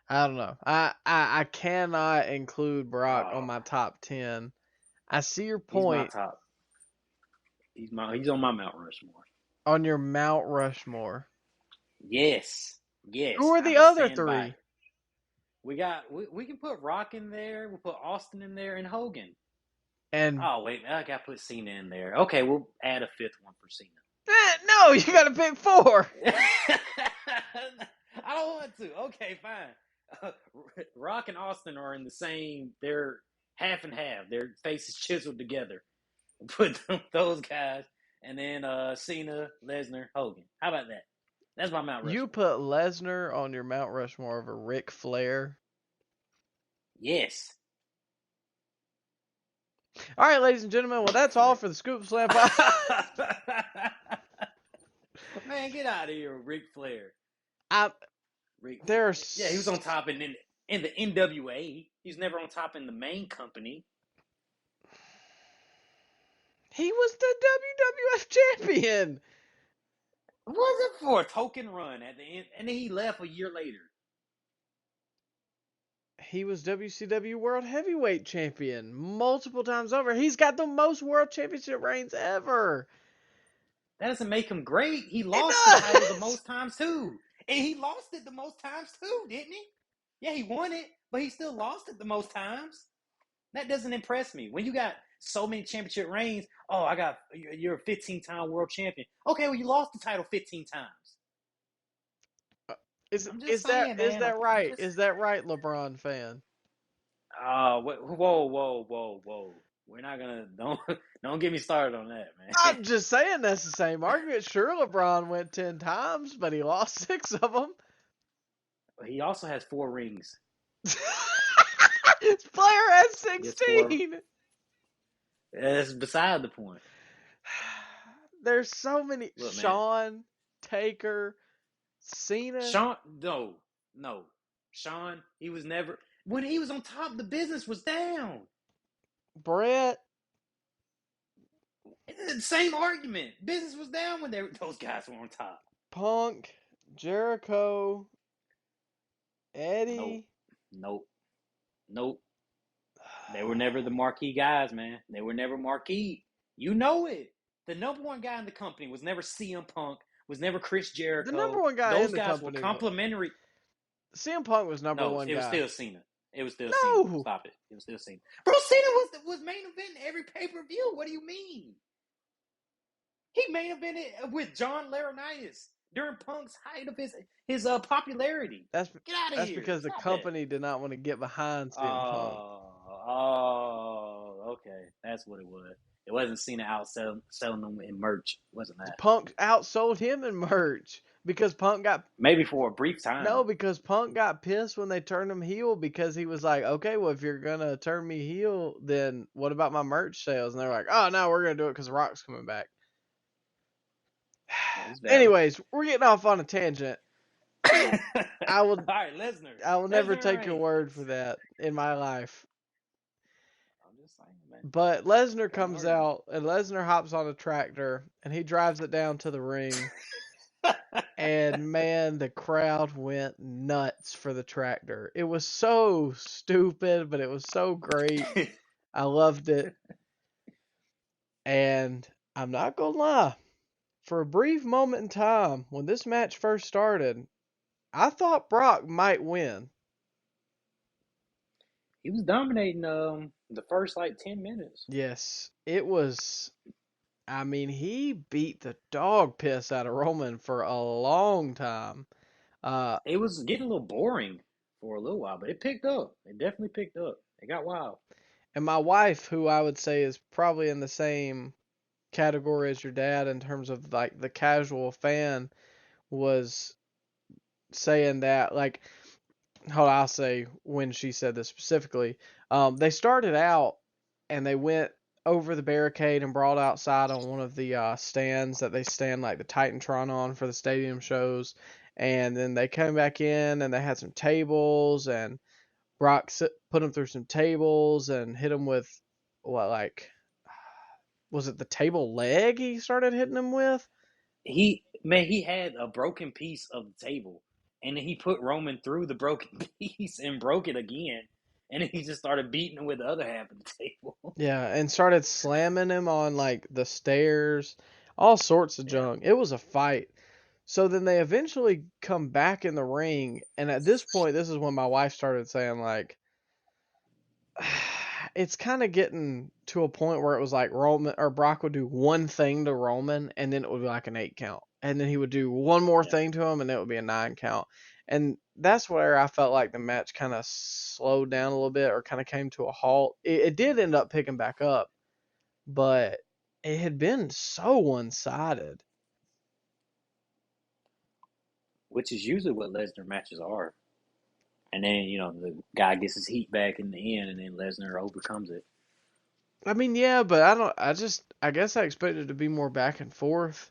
I don't know. I cannot include Brock on my top 10. I see your He's my point top. He's on my Mount Rushmore. on your Mount Rushmore. Yes. Who are the I other stand by three? it. We can put Rock in there. We'll put Austin in there and Hogan. And Oh wait, I got to put Cena in there. Okay, we'll add a fifth one for Cena. no, you got to pick 4. I don't want to. Okay, fine. Rock and Austin are in the same. They're half and half. Their faces chiseled together. Put those guys, and then Cena, Lesnar, Hogan. How about that? That's my Mount Rushmore. You put Lesnar on your Mount Rushmore over Ric Flair. Yes. All right, ladies and gentlemen. Well, that's all for the Scoop Slam. Man, get out of here, Ric Flair. There's Yeah, he was on top in the NWA. He's never on top in the main company. He was the WWF champion. Was it for a token run at the end? And then he left a year later. He was WCW World Heavyweight Champion multiple times over. He's got the most World Championship reigns ever. That doesn't make him great. He It lost the title the does. most times too. And he lost it the most times too, didn't he? Yeah, he won it, but he still lost it the most times. That doesn't impress me. When you got so many championship reigns, you're a 15-time world champion. Okay, well, you lost the title 15 times. I'm just saying, Is man. that right? Is that right, LeBron fan? Whoa. We're not gonna don't get me started on that, man. I'm just saying that's the same argument. Sure, LeBron went 10 times, but he lost 6 of them. He also has 4 rings. His player has 16. That's beside the point. There's so many. Look, man. Shawn, Taker, Cena. Shawn, no. Shawn, he was never. When he was on top, the business was down. Brett. Same argument. Business was down when those guys were on top. Punk, Jericho, Eddie. Nope. They were never the marquee guys, man. They were never marquee. You know it. The number one guy in the company was never CM Punk, was never Chris Jericho. The number one guy those in the guys company were complimentary. CM Punk was number one guy. It was still Cena. No. Cena. Stop it. It was still Cena. Bro, Cena was main event in every pay-per-view. What do you mean? He main evented with John Laurinaitis during Punk's height of his popularity. Get out of here. That's because the company did not want to get behind CM Punk. Okay. That's what it was. It wasn't Cena selling them in merch. It wasn't that. Punk outsold him in merch because Punk got... Maybe for a brief time. No, because Punk got pissed when they turned him heel because he was like, okay, well, if you're going to turn me heel, then what about my merch sales? And they're like, oh, no, we're going to do it because Rock's coming back. Anyways, we're getting off on a tangent. All right, Lesnar. I will never take your word for that in my life. I'm just saying, man. But Lesnar comes out, and Lesnar hops on a tractor, and he drives it down to the ring. And, man, the crowd went nuts for the tractor. It was so stupid, but it was so great. I loved it. And I'm not going to lie. For a brief moment in time, when this match first started, I thought Brock might win. He was dominating the first 10 minutes. Yes, it was. I mean, he beat the dog piss out of Roman for a long time. It was getting a little boring for a little while, but it picked up. It definitely picked up. It got wild. And my wife, who I would say is probably in the same category as your dad in terms of the casual fan, was saying that I'll say when she said this specifically. They started out and they went over the barricade and brought outside on one of the stands that they stand the Titantron on for the stadium shows, and then they came back in and they had some tables, and Brock put them through some tables and hit them with was it the table leg he started hitting them with? He had a broken piece of the table, and then he put Roman through the broken piece and broke it again, and then he just started beating him with the other half of the table. Yeah, and started slamming him on the stairs, all sorts of junk. It was a fight. So then they eventually come back in the ring, and at this point, this is when my wife started saying it's kind of getting to a point where it was Roman or Brock would do one thing to Roman, and then it would be an 8 count, and then he would do one more thing to him, and it would be a 9 count, and that's where I felt like the match kind of slowed down a little bit or kind of came to a halt. It did end up picking back up, but it had been so one-sided. Which is usually what Lesnar matches are. And then, the guy gets his heat back in the end, and then Lesnar overcomes it. I mean, yeah, but I guess I expected it to be more back and forth.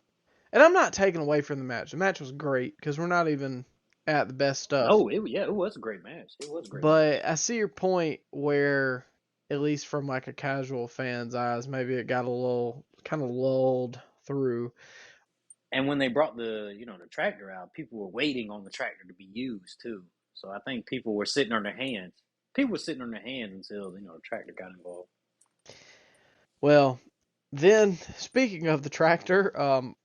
And I'm not taking away from the match. The match was great because we're not even at the best stuff. No, it was a great match. It was a great match. But I see your point where, at least from a casual fan's eyes, maybe it got a little kind of lulled through. And when they brought the tractor out, people were waiting on the tractor to be used too. So I think people were sitting on their hands. People were sitting on their hands until the tractor got involved. Well, Then, speaking of the tractor,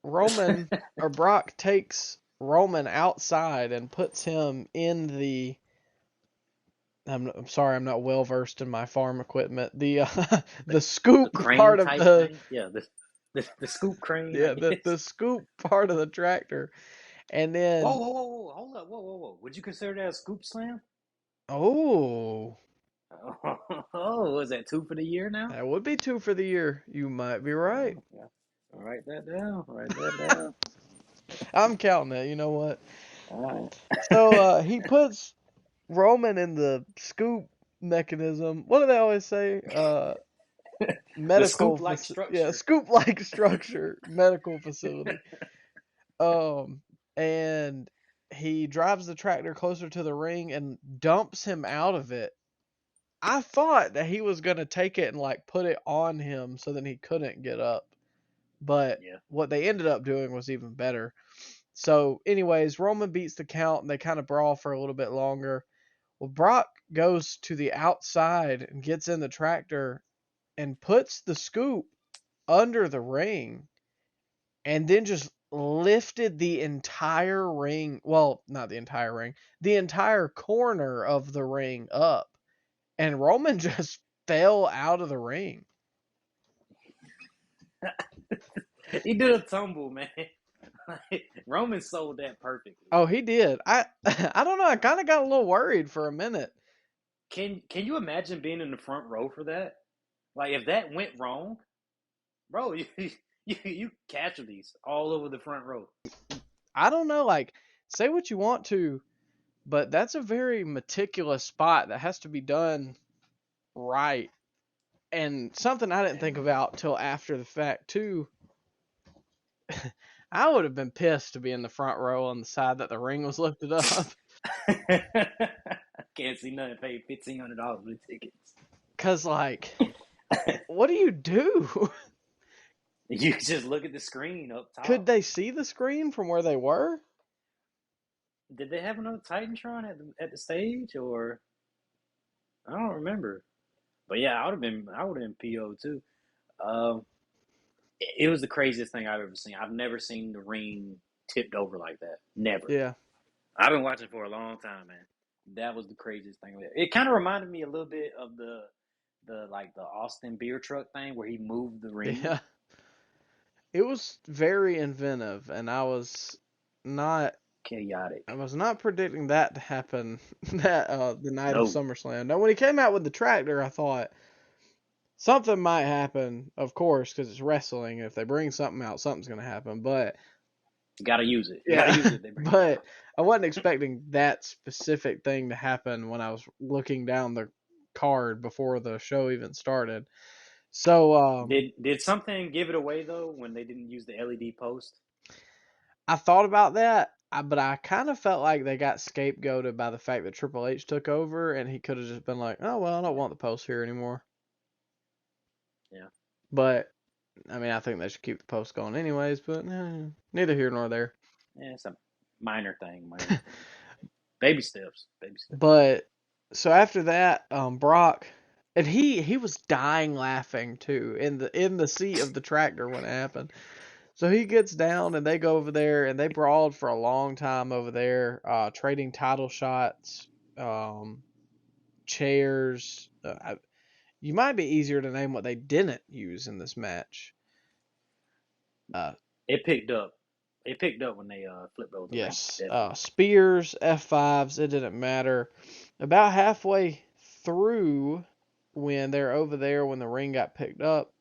Roman or Brock takes Roman outside and puts him in the. I'm sorry, I'm not well versed in my farm equipment. The The scoop crane part of type the thing. Yeah, the scoop crane, I yeah the guess. scoop part of the tractor, and Whoa, then whoa, whoa, whoa! Hold up, whoa, whoa, whoa! Would you consider that a scoop slam? oh, Oh, was that 2 for the year now? that would be 2 for the year. You might be right. Oh, yeah. Write that down. Write that down. I'm counting it. You know what? All right. So he puts Roman in the scoop mechanism. What do they always say? The Medical, scoop-like yeah, structure. scoop-like structure, medical facility. Um, and he drives the tractor closer to the ring and dumps him out of it. I thought that he was gonna take it and like put it on him so that he couldn't get up. But Yeah. what they ended up doing was even better. So, anyways, Roman beats the count and they kind of brawl for a little bit longer. Well, Brock goes to the outside and gets in the tractor and puts the scoop under the ring and then just lifted the entire ring. Well, not the entire ring, the entire corner of the ring up. And Roman just fell out of the ring. He did a tumble, man. Roman sold that perfectly. Oh, he did. I don't know. I kind of got a little worried for a minute. Can you imagine being in the front row for that? Like if that went wrong, bro, you casualties all over the front row. I don't know. Like, say what you want to, but that's a very meticulous spot that has to be done right. And something I didn't think about till after the fact too. I would have been pissed to be in the front row on the side that the ring was lifted up. Can't see nothing. Paid $1,500 for the tickets. Cause like, what do you do? You just look at the screen up Could top. they see the screen from where they were? Did they have another Titantron at the stage, or I don't remember. But yeah, I would have been PO too. Um, it was the craziest thing I've ever seen. I've never seen the ring tipped over like that. Never. Yeah. I've been watching for a long time, man. That was the craziest thing. It kind of reminded me a little bit of the Austin beer truck thing where he moved the ring. Yeah. It was very inventive, and not Chaotic. I was not predicting that to happen that the night of No. SummerSlam. Now, when he came out with the tractor, I thought something might happen, of course, because it's wrestling. If they bring something out, something's going to happen. But You gotta use it. You yeah, gotta use it. They bring it but out. I wasn't expecting that specific thing to happen when I was looking down the card before the show even started. So Did something give it away though when they didn't use the LED post? I thought about that, but I kind of felt like they got scapegoated by the fact that Triple H took over, and he could have just been like, "Oh well, I don't want the post here anymore." Yeah. But I mean, I think they should keep the post going anyways. But neither here nor there. Yeah, it's a minor thing. Minor thing. Baby steps. Baby steps. But so after that, Brock, and he was dying laughing too in the seat of the tractor when it happened. So he gets down and they go over there and they brawled for a long time over there, trading title shots, chairs. You might be easier to name what they didn't use in this match. It picked up. It picked up when they flipped over the ring. Yes, Definitely. spears, F5s, it didn't matter. About halfway through, when they're over there, when the ring got picked up,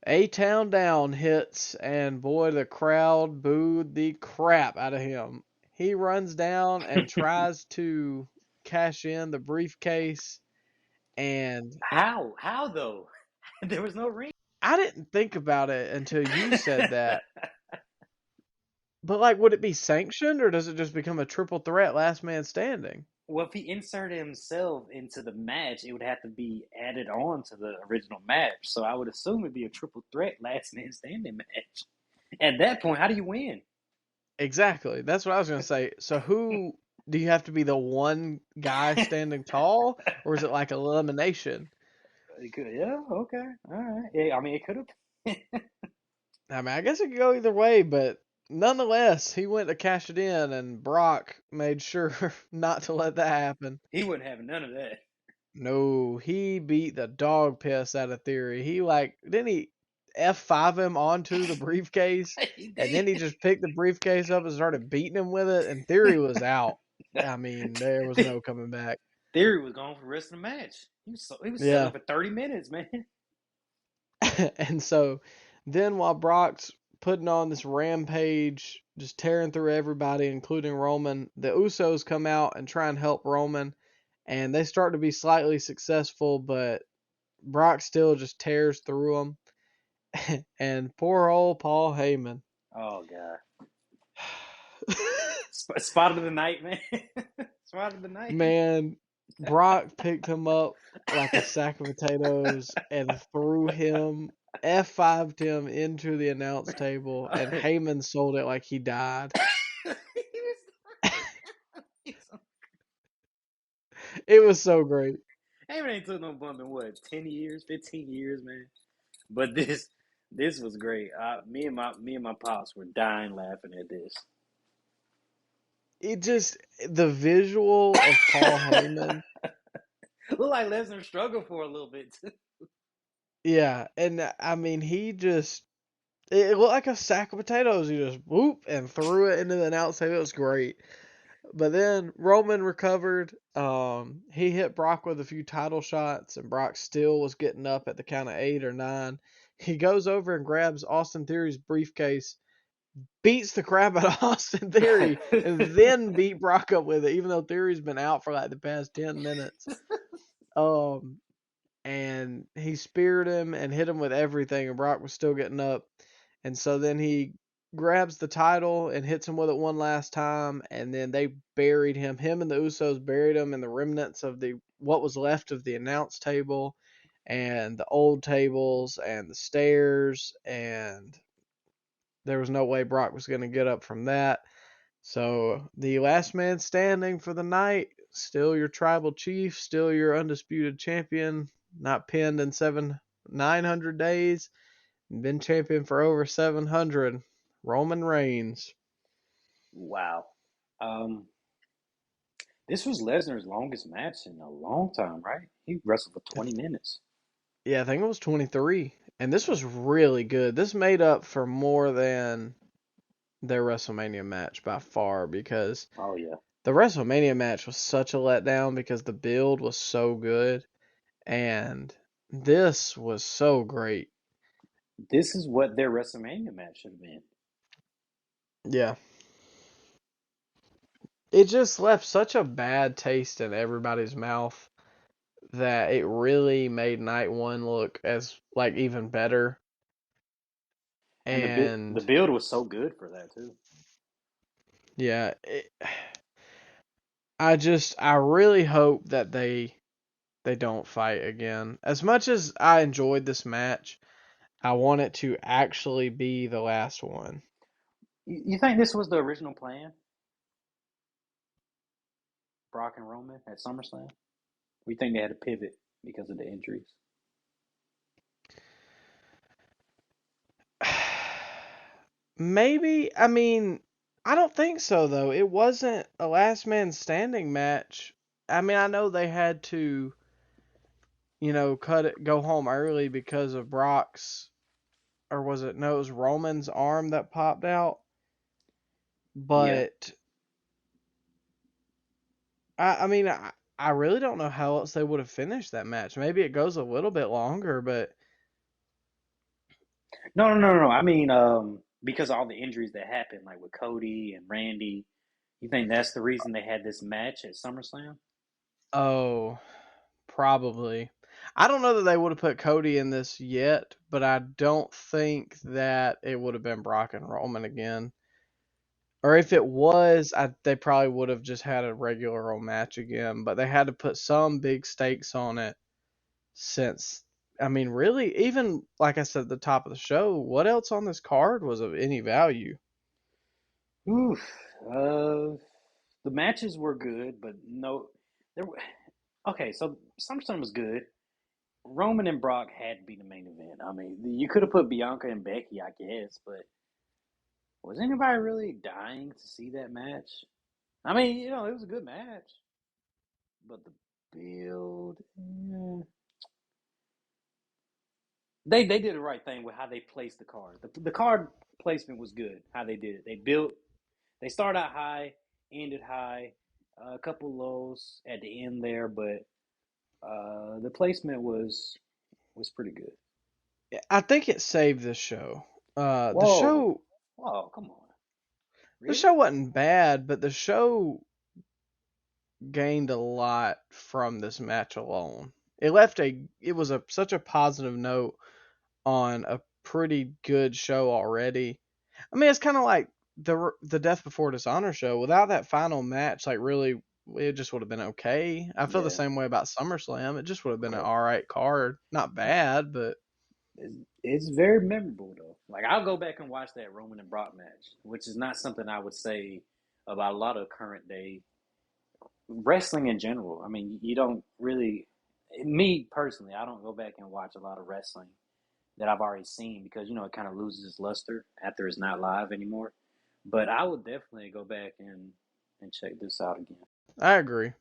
A-Town Down hits, and boy, the crowd booed the crap out of him. He runs down and tries to cash in the briefcase, and How? How though? There was no ring. I didn't think about it until you said that. But, like, would it be sanctioned, or does it just become a triple threat last man standing? Well, if he inserted himself into the match, it would have to be added on to the original match. So I would assume it'd be a triple threat last man standing match. At that point, how do you win? Exactly. That's what I was going to say. So who do you have to be, the one guy standing tall, or is it like elimination? It could, yeah, okay, all right. Yeah, I mean, it could have. I mean, I guess it could go either way, but nonetheless, he went to cash it in, and Brock made sure not to let that happen. He wouldn't have none of that. No, he beat the dog piss out of Theory. He didn't he F5 him onto the briefcase, He and then he did. just picked the briefcase up and started beating him with it, and Theory was out. I mean, there was no coming back. Theory was gone for the rest of the match. He was selling Yeah. for 30 minutes, man. And so then while Brock's putting on this rampage, just tearing through everybody, including Roman, the Usos come out and try and help Roman, and they start to be slightly successful, but Brock still just tears through them. And poor old Paul Heyman. Oh god. Spot of the night, man. Spot of the night. Man, Brock picked him up like a sack of potatoes and threw him, F5'd him into the announce table, and Heyman sold it like he died. It was so great. Heyman ain't took no bump in what, 10 years, 15 years, man. But this was great. Me and my pops were dying laughing at this. It just, the visual of Paul Heyman. Looked like Lesnar struggled for a little bit too. Yeah, and I mean, it looked like a sack of potatoes. He just whoop and threw it into the announce table. It was great. But then Roman recovered. He hit Brock with a few title shots, and Brock still was getting up at the count of 8 or 9. He goes over and grabs Austin Theory's briefcase, beats the crap out of Austin Theory, and then beat Brock up with it, even though Theory's been out for like the past 10 minutes. And he speared him and hit him with everything, and Brock was still getting up. And so then he grabs the title and hits him with it one last time, and then they buried him. Him and the Usos buried him in the remnants of what was left of the announce table and the old tables and the stairs, and there was no way Brock was going to get up from that. So the last man standing for the night, still your tribal chief, still your undisputed champion, not pinned in 900 days, been champion for over 700, Roman Reigns. Wow. This was Lesnar's longest match in a long time, right? He wrestled for 20 minutes. Yeah, I think it was 23. And this was really good. This made up for more than their WrestleMania match by far, because Oh yeah. the WrestleMania match was such a letdown because the build was so good, and this was so great. This is what their WrestleMania match should have been. Yeah. It just left such a bad taste in everybody's mouth that it really made night one look as like even better. And the And build was so good for that too. yeah, I really hope that they don't fight again. As much as I enjoyed this match, I want it to actually be the last one. You think this was the original plan? Brock and Roman at SummerSlam? We think they had to pivot because of the injuries. Maybe, I mean, I don't think so though. It wasn't a last man standing match. I mean, I know they had to, go home early because of Brock's, or was it, no, it was Roman's arm that popped out. Yeah. But I mean, I really don't know how else they would have finished that match. Maybe it goes a little bit longer, but No. I mean, because of all the injuries that happened, like with Cody and Randy, you think that's the reason they had this match at SummerSlam? oh, probably. I don't know that they would have put Cody in this yet, but I don't think that it would have been Brock and Roman again. Or if it was, they probably would have just had a regular old match again. But they had to put some big stakes on it since, I mean, really, even like I said at the top of the show, what else on this card was of any value? Oof. The matches were good, but no, there. Okay, so SummerSlam was good. Roman and Brock had to be the main event. I mean, you could have put Bianca and Becky, I guess, but was anybody really dying to see that match? I mean, it was a good match, but the build, they did the right thing with how they placed the card. The card placement was good. How they did it, they started out high, ended high, a couple lows at the end there, but the placement was pretty good. I think it saved the show. The Whoa, show whoa, come on, the really? show wasn't bad, but the show gained a lot from this match alone. It was such a positive note on a pretty good show already. I mean, it's kind of like the Death Before Dishonor show. Without that final match, like really, it just would have been okay. I feel the Yeah, same way about SummerSlam. It just would have been an okay. all right card, not bad, but It's very memorable though. Like I'll go back and watch that Roman and Brock match, which is not something I would say about a lot of current day wrestling in general. I mean, you don't really, me personally, I don't go back and watch a lot of wrestling that I've already seen because it kind of loses its luster after it's not live anymore. But I would definitely go back and check this out again. I agree.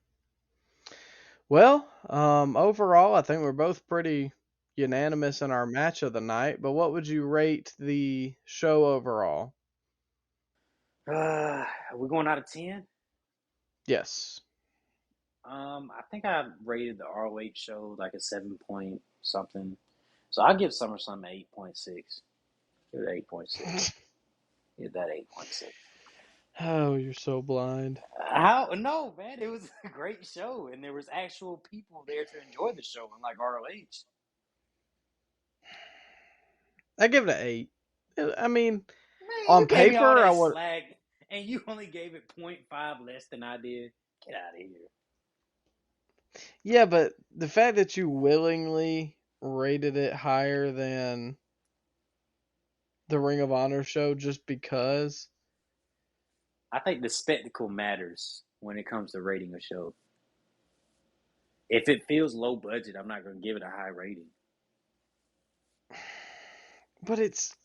Well, overall, I think we're both pretty unanimous in our match of the night. But what would you rate the show overall? We're going out of 10. Yes. I think I rated the ROH show like a 7 point something. So I'll give SummerSlam an 8.6. Give it 8.6. Give that 8.6. Oh, you're so blind. How? No, man. It was a great show, and there was actual people there to enjoy the show, unlike ROH. I give it an 8. I mean, Man, on you gave me all paper, I that would. slack, and you only gave it .5 less than I did. Get out of here. Yeah, but the fact that you willingly rated it higher than the Ring of Honor show just because. I think the spectacle matters when it comes to rating a show. If it feels low budget, I'm not going to give it a high rating. But it's.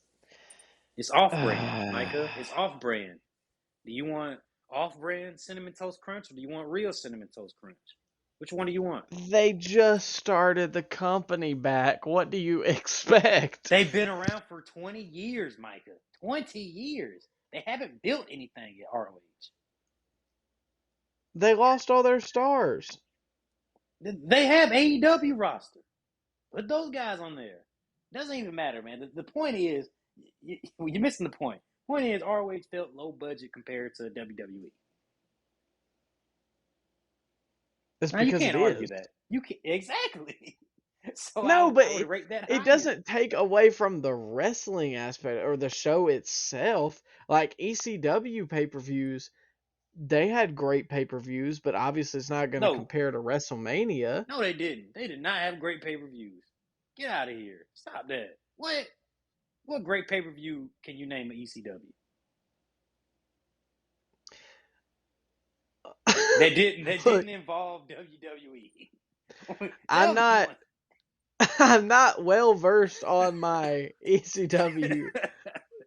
It's off-brand, Micah. It's off-brand. Do you want off-brand Cinnamon Toast Crunch, or do you want real Cinnamon Toast Crunch? Which one do you want? They just started the company back. What do you expect? They've been around for 20 years, Micah. 20 years. They haven't built anything at ROH. They lost all their stars. They have AEW roster. Put those guys on there. Doesn't even matter, man. The point is, you're missing the point. Point is, ROH felt low budget compared to WWE. It's Now you because it can't argue is. that. You can exactly. So No, but I would rate that it higher. doesn't take away from the wrestling aspect or the show itself. Like ECW pay-per-views, they had great pay-per-views, but obviously it's not going to No, compare to WrestleMania. no, they didn't. They did not have great pay-per-views. Get out of here. Stop that. What? What great pay-per-view can you name at ECW? They didn't. They Look, didn't involve WWE. I'm Tell me not one. I'm not well versed on my ECW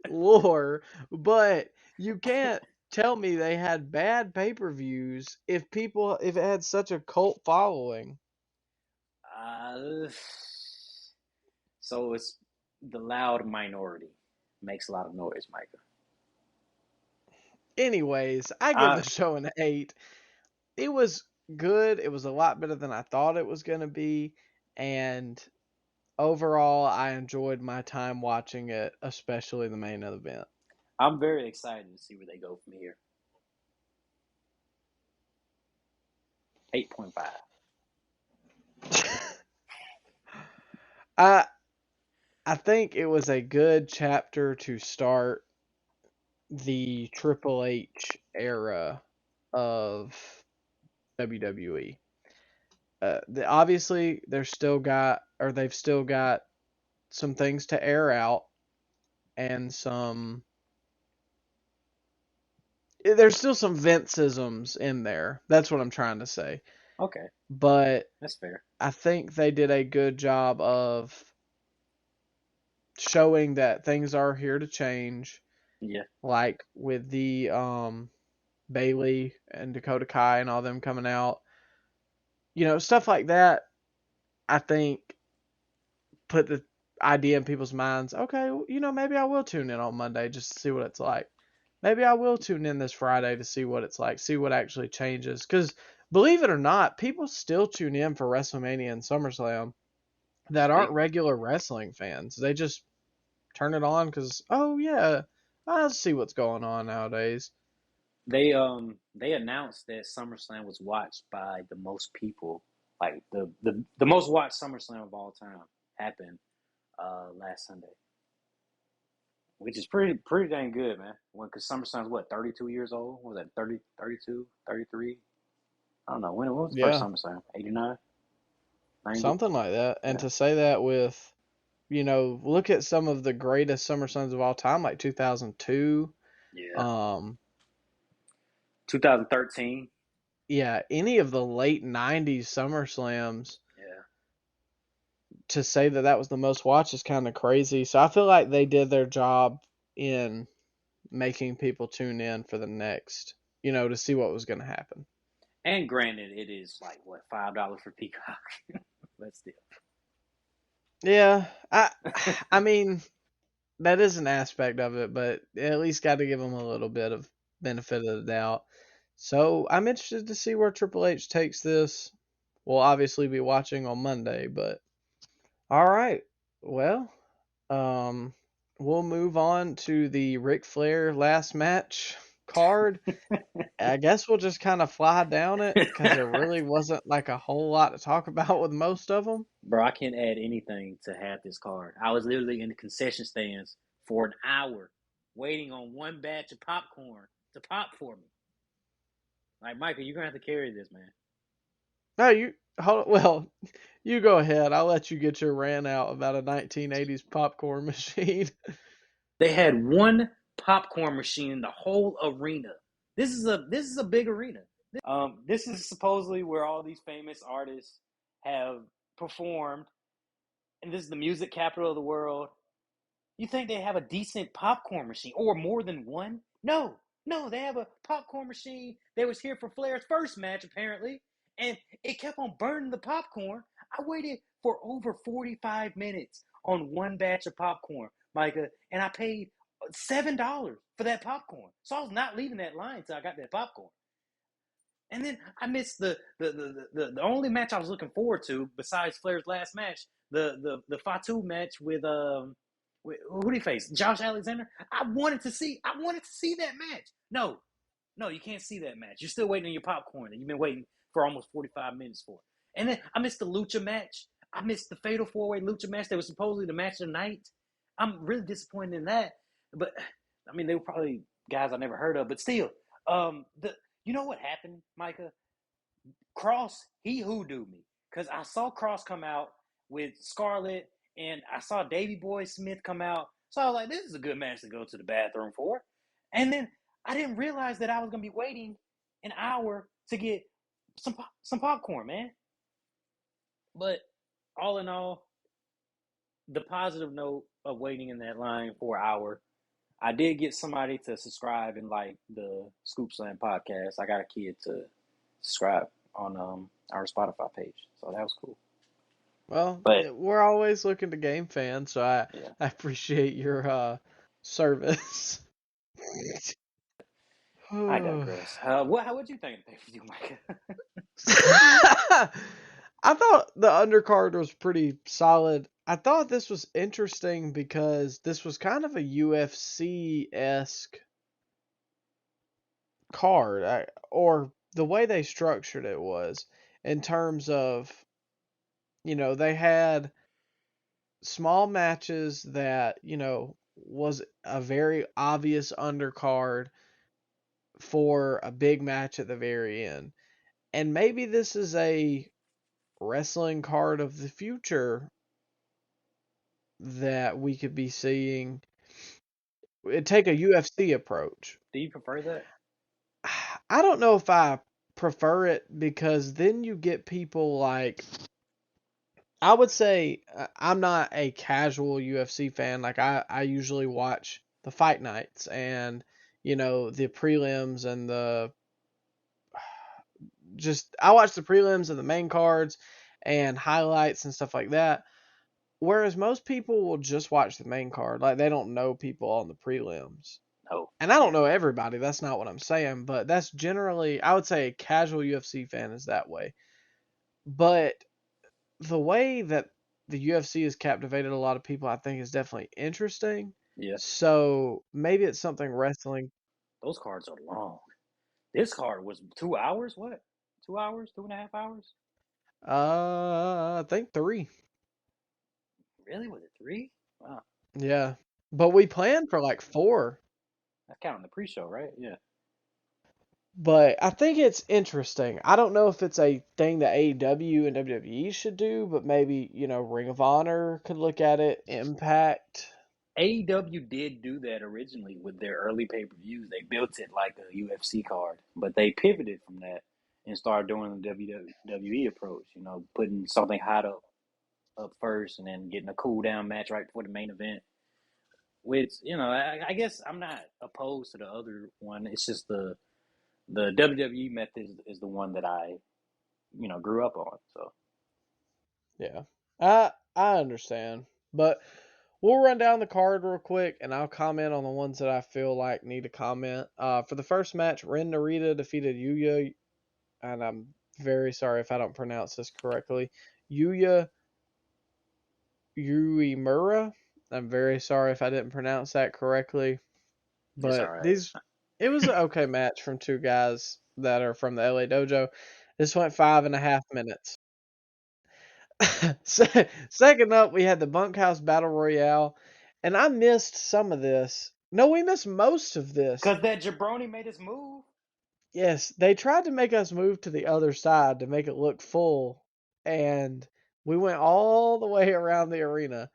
lore, but you can't tell me they had bad pay-per-views if it had such a cult following. Uh, so it's the loud minority makes a lot of noise, Micah. Anyways, I give the show an 8. It was good. It was a lot better than I thought it was going to be, and overall I enjoyed my time watching it, especially the main event. I'm very excited to see where they go from here. 8.5. I I think it was a good chapter to start the Triple H era of WWE. Obviously, they've still got some things to air out, and there's still some Vince-isms in there. That's what I'm trying to say. Okay. but That's fair. I think they did a good job of showing that things are here to change, Yeah. like with the Bailey and Dakota Kai and all them coming out. Stuff like that, I think put the idea in people's minds. Okay, maybe I will tune in on Monday just to see what it's like. Maybe I will tune in this Friday to see what it's like, see what actually changes. Because believe it or not, people still tune in for WrestleMania and SummerSlam that aren't They regular wrestling fans. They just turn it on because, oh yeah, I'll see what's going on nowadays. they announced that SummerSlam was watched by the most people, like the most watched SummerSlam of all time happened last Sunday, which is pretty dang good, man. Because SummerSlam's what, 32 years old? What was that 30, 32, 33? I don't know. When was the first Yeah, SummerSlam? 89, 90? something like that. And Yeah. to say that with, look at some of the greatest SummerSlams of all time, like 2002. Yeah. Um, 2013. yeah, any of the late 90s SummerSlams, Yeah. to say that that was the most watched is kind of crazy. So I feel like they did their job in making people tune in for the next, to see what was going to happen. And granted, it is like what, $5 for Peacock. But still. Yeah, I mean, that is an aspect of it, but at least got to give them a little bit of benefit of the doubt. So I'm interested to see where Triple H takes this. We'll obviously be watching on Monday, but all right. Well, um, we'll move on to the Ric Flair last match card. I guess we'll just kind of fly down it because there really wasn't like a whole lot to talk about with most of them. Bro, I can't add anything to have this card. I was literally in the concession stands for an hour waiting on one batch of popcorn to pop for me. Like, Michael, you're going to have to carry this, man. No, well, you go ahead. I'll let you get your rant out about a 1980s popcorn machine. They had one popcorn machine in the whole arena. This is a big arena. This is supposedly where all these famous artists have performed, and this is the music capital of the world. You think they have a decent popcorn machine or more than one? No, no, they have a popcorn machine that was here for Flair's first match, apparently, and it kept on burning the popcorn. I waited for over 45 minutes on one batch of popcorn, Micah, and I paid $7 for that popcorn. So I was not leaving that line until I got that popcorn. And then I missed the only match I was looking forward to besides Flair's last match, the Fatu match with who did he face? Josh Alexander. I wanted to see that match. No, no, you can't see that match. You're still waiting on your popcorn, and you've been waiting for almost 45 minutes for it. And then I missed the Lucha match. I missed the Fatal 4-Way Lucha match that was supposedly the match of the night. I'm really disappointed in that. But I mean, they were probably guys I never heard of. But still, the you know what happened, Micah? Cross, he hoodooed me because I saw Cross come out with Scarlett, and I saw Davey Boy Smith come out. So I was like, this is a good match to go to the bathroom for. And then I didn't realize that I was gonna be waiting an hour to get some popcorn, man. But all in all, the positive note of waiting in that line for an hour, I did get somebody to subscribe and like the Scoop Slam podcast. I got a kid to subscribe on our Spotify page, so that was cool. Well, But we're always looking to game fans, so I yeah, I appreciate your service. I digress. What'd you think of the pay-per-view, Micah? I thought the undercard was pretty solid. I thought this was interesting because this was kind of a UFC-esque card, or the way they structured it was in terms of, they had small matches that, was a very obvious undercard for a big match at the very end. And maybe this is a wrestling card of the future that we could be seeing. It take a UFC approach. Do you prefer that? I don't know if I prefer it because then you get people like, I would say I'm not a casual UFC fan. Like I usually watch the fight nights and the prelims and I watch the prelims and the main cards and highlights and stuff like that. Whereas most people will just watch the main card, like they don't know people on the prelims. No. And I don't know everybody. That's not what I'm saying, but that's generally, I would say, a casual UFC fan is that way. But the way that the UFC has captivated a lot of people, I think, is definitely interesting. Yeah. So maybe it's something wrestling. Those cards are long. This card was 2 hours. What? 2 hours? 2.5 hours? I think 3. Really? Was it 3? Wow. Yeah, but we planned for like 4. That's counting the pre-show, right? Yeah. But I think it's interesting. I don't know if it's a thing that AEW and WWE should do, but maybe, Ring of Honor could look at it, Impact. AEW did do that originally with their early pay-per-views. They built it like a UFC card, but they pivoted from that and started doing the WWE approach, putting something hot up first and then getting a cool down match right before the main event. Which, I guess I'm not opposed to the other one. It's just the WWE method is the one that I, grew up on. So Yeah. I understand. But we'll run down the card real quick and I'll comment on the ones that I feel like need to comment. For the first match, Ren Narita defeated Yuya, and I'm very sorry if I don't pronounce this correctly. Yuya Uemura. I'm very sorry if I didn't pronounce that correctly. it's all But right. it was an okay match from two guys that are from the LA Dojo. This went 5.5 minutes. Second up, we had the Bunkhouse Battle Royale, and I missed some of this. No, we missed most of this. Because that jabroni made us move. Yes, they tried to make us move to the other side to make it look full, and we went all the way around the arena,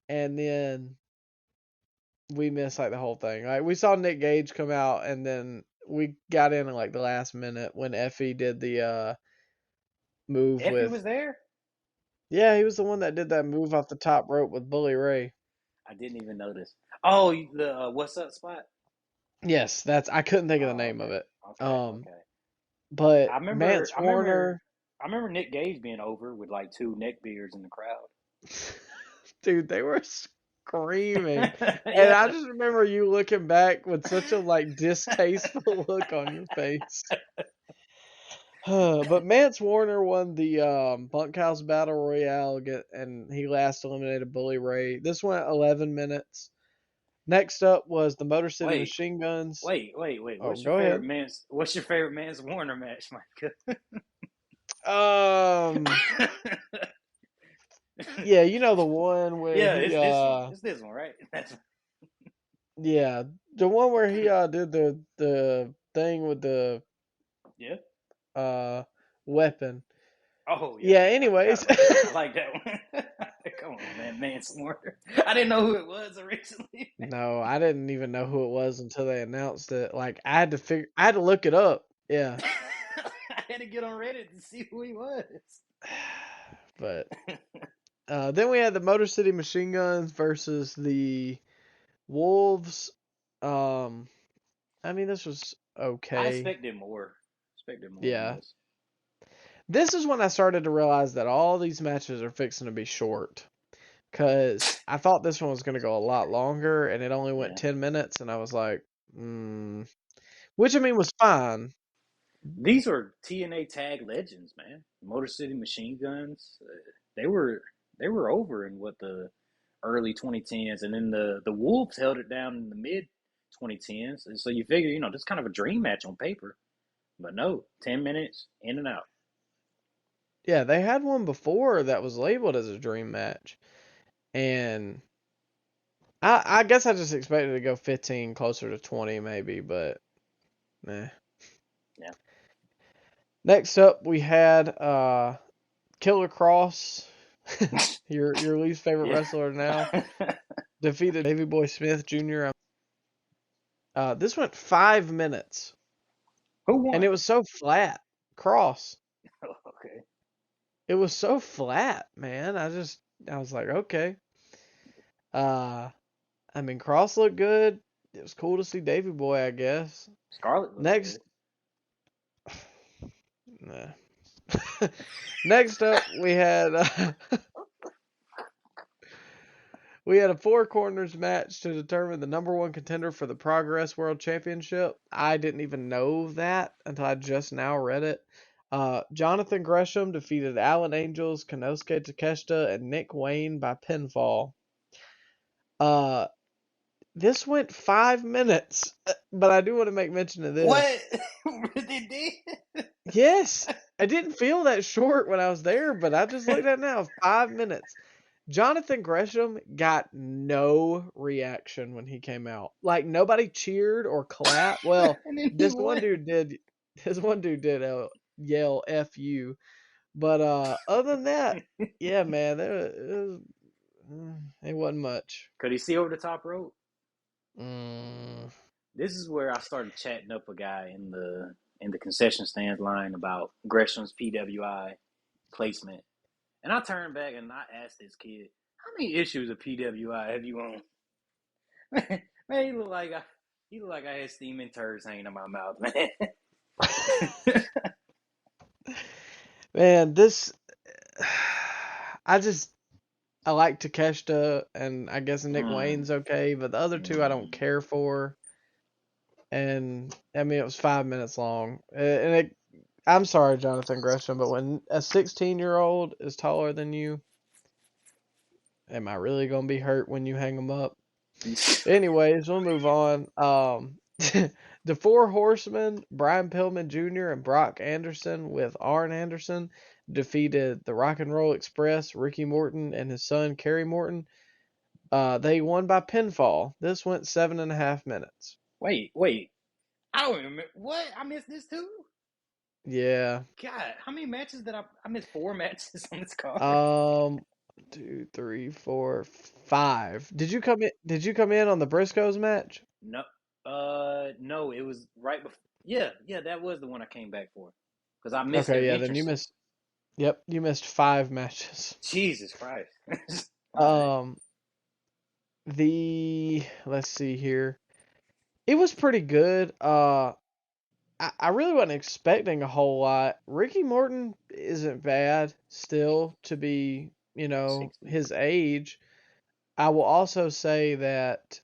and then we missed like the whole thing. Like we saw Nick Gage come out, and then we got in like the last minute when Effie did the move Effie with. was there? Yeah, he was the one that did that move off the top rope with Bully Ray. I didn't even notice. Oh, the what's up spot? Yes, I couldn't think of the Oh, name of okay. it. Okay. But I remember Mance I remember Warner, I remember Nick Gage being over with like 2 neck beards in the crowd. dude, they were screaming. And I Yeah. just remember you looking back with such a like distasteful look on your face. But Mance Warner won the Bunkhouse Battle Royale and he last eliminated Bully Ray. This went 11 minutes. Next up was the Motor City Wait, Machine Guns. wait. Oh, What's your go favorite ahead. Mance Warner match, Mike? Um, yeah, the one where Yeah, he it's this one. It's this one, right? yeah, the one where he did the thing with the Yeah. weapon. Oh yeah. Yeah, I forgot anyways. about that. I like that one. Come on, man, Mance Warner. I didn't know who it was originally. No, I didn't even know who it was until they announced it. Like I had to look it up. Yeah. I had to get on Reddit to see who he was. But then we had the Motor City Machine Guns versus the Wolves. I mean, this was okay. I expected more. Yeah. Than this. This is when I started to realize that all these matches are fixing to be short. Because I thought this one was going to go a lot longer, and it only went 10 minutes, and I was like, which, I mean, was fine. These are TNA tag legends, man. Motor City Machine Guns. They were over in the early 2010s, and then the Wolves held it down in the mid 2010s. And so you figure, this is kind of a dream match on paper, but no, 10 minutes in and out. Yeah, they had one before that was labeled as a dream match, and I guess I just expected to go 15, closer to 20 maybe, but nah. Yeah. Next up, we had Killer Cross, your least favorite wrestler now, defeated Davey Boy Smith Jr. This went 5 minutes. Who And won? it was so flat. Cross. Okay. It was so flat, man. I was like, okay. Uh, I mean, Cross looked good. It was cool to see Davy Boy, I guess. Scarlett looked Next, good. nah. Next up, we had a four corners match to determine the number one contender for the Progress World Championship. I didn't even know that until I just now read it. Jonathan Gresham defeated Alan Angels, Konosuke Takeshita, and Nick Wayne by pinfall. Uh, this went 5 minutes, but I do want to make mention of this. What? They did? Yes, I didn't feel that short when I was there, but I just looked at it now. 5 minutes. Jonathan Gresham got no reaction when he came out. Like nobody cheered or clapped. Well, And then he this one won. dude did. This one dude did yell "F you," but other than that, yeah, man, it wasn't much. Could he see over the top rope? Mm, This is where I started chatting up a guy in the concession stand line about Gresham's PWI placement. And I turned back and I asked this kid, "How many issues of PWI have you on?" Man, he looked like I had steaming turds hanging in my mouth, man. man, I just I like Takeshita, and I guess Nick Mm, Wayne's okay, but the other two I don't mm. care for. And I mean, it was 5 minutes long. I'm sorry, Jonathan Gresham, but when a 16-year-old is taller than you, am I really gonna be hurt when you hang them up? Anyways, we'll move on. The Four Horsemen, Brian Pillman Jr. and Brock Anderson with Arn Anderson defeated the Rock and Roll Express, Ricky Morton and his son Kerry Morton. They won by pinfall. This went 7.5 minutes. Wait. I don't remember. What? I missed this too? Yeah. God, how many matches did I missed 4 matches on this card. Um, 2, 3, 4, 5. Did you come in on the Briscoes match? No, no, it was right before. Yeah, that was the one I came back for because I missed their Okay, yeah, then you entrance. missed. Yep, you missed 5 matches. Jesus Christ! All right. Um, let's see here. It was pretty good. I really wasn't expecting a whole lot. Ricky Morton isn't bad still to be, 60. his age. I will also say that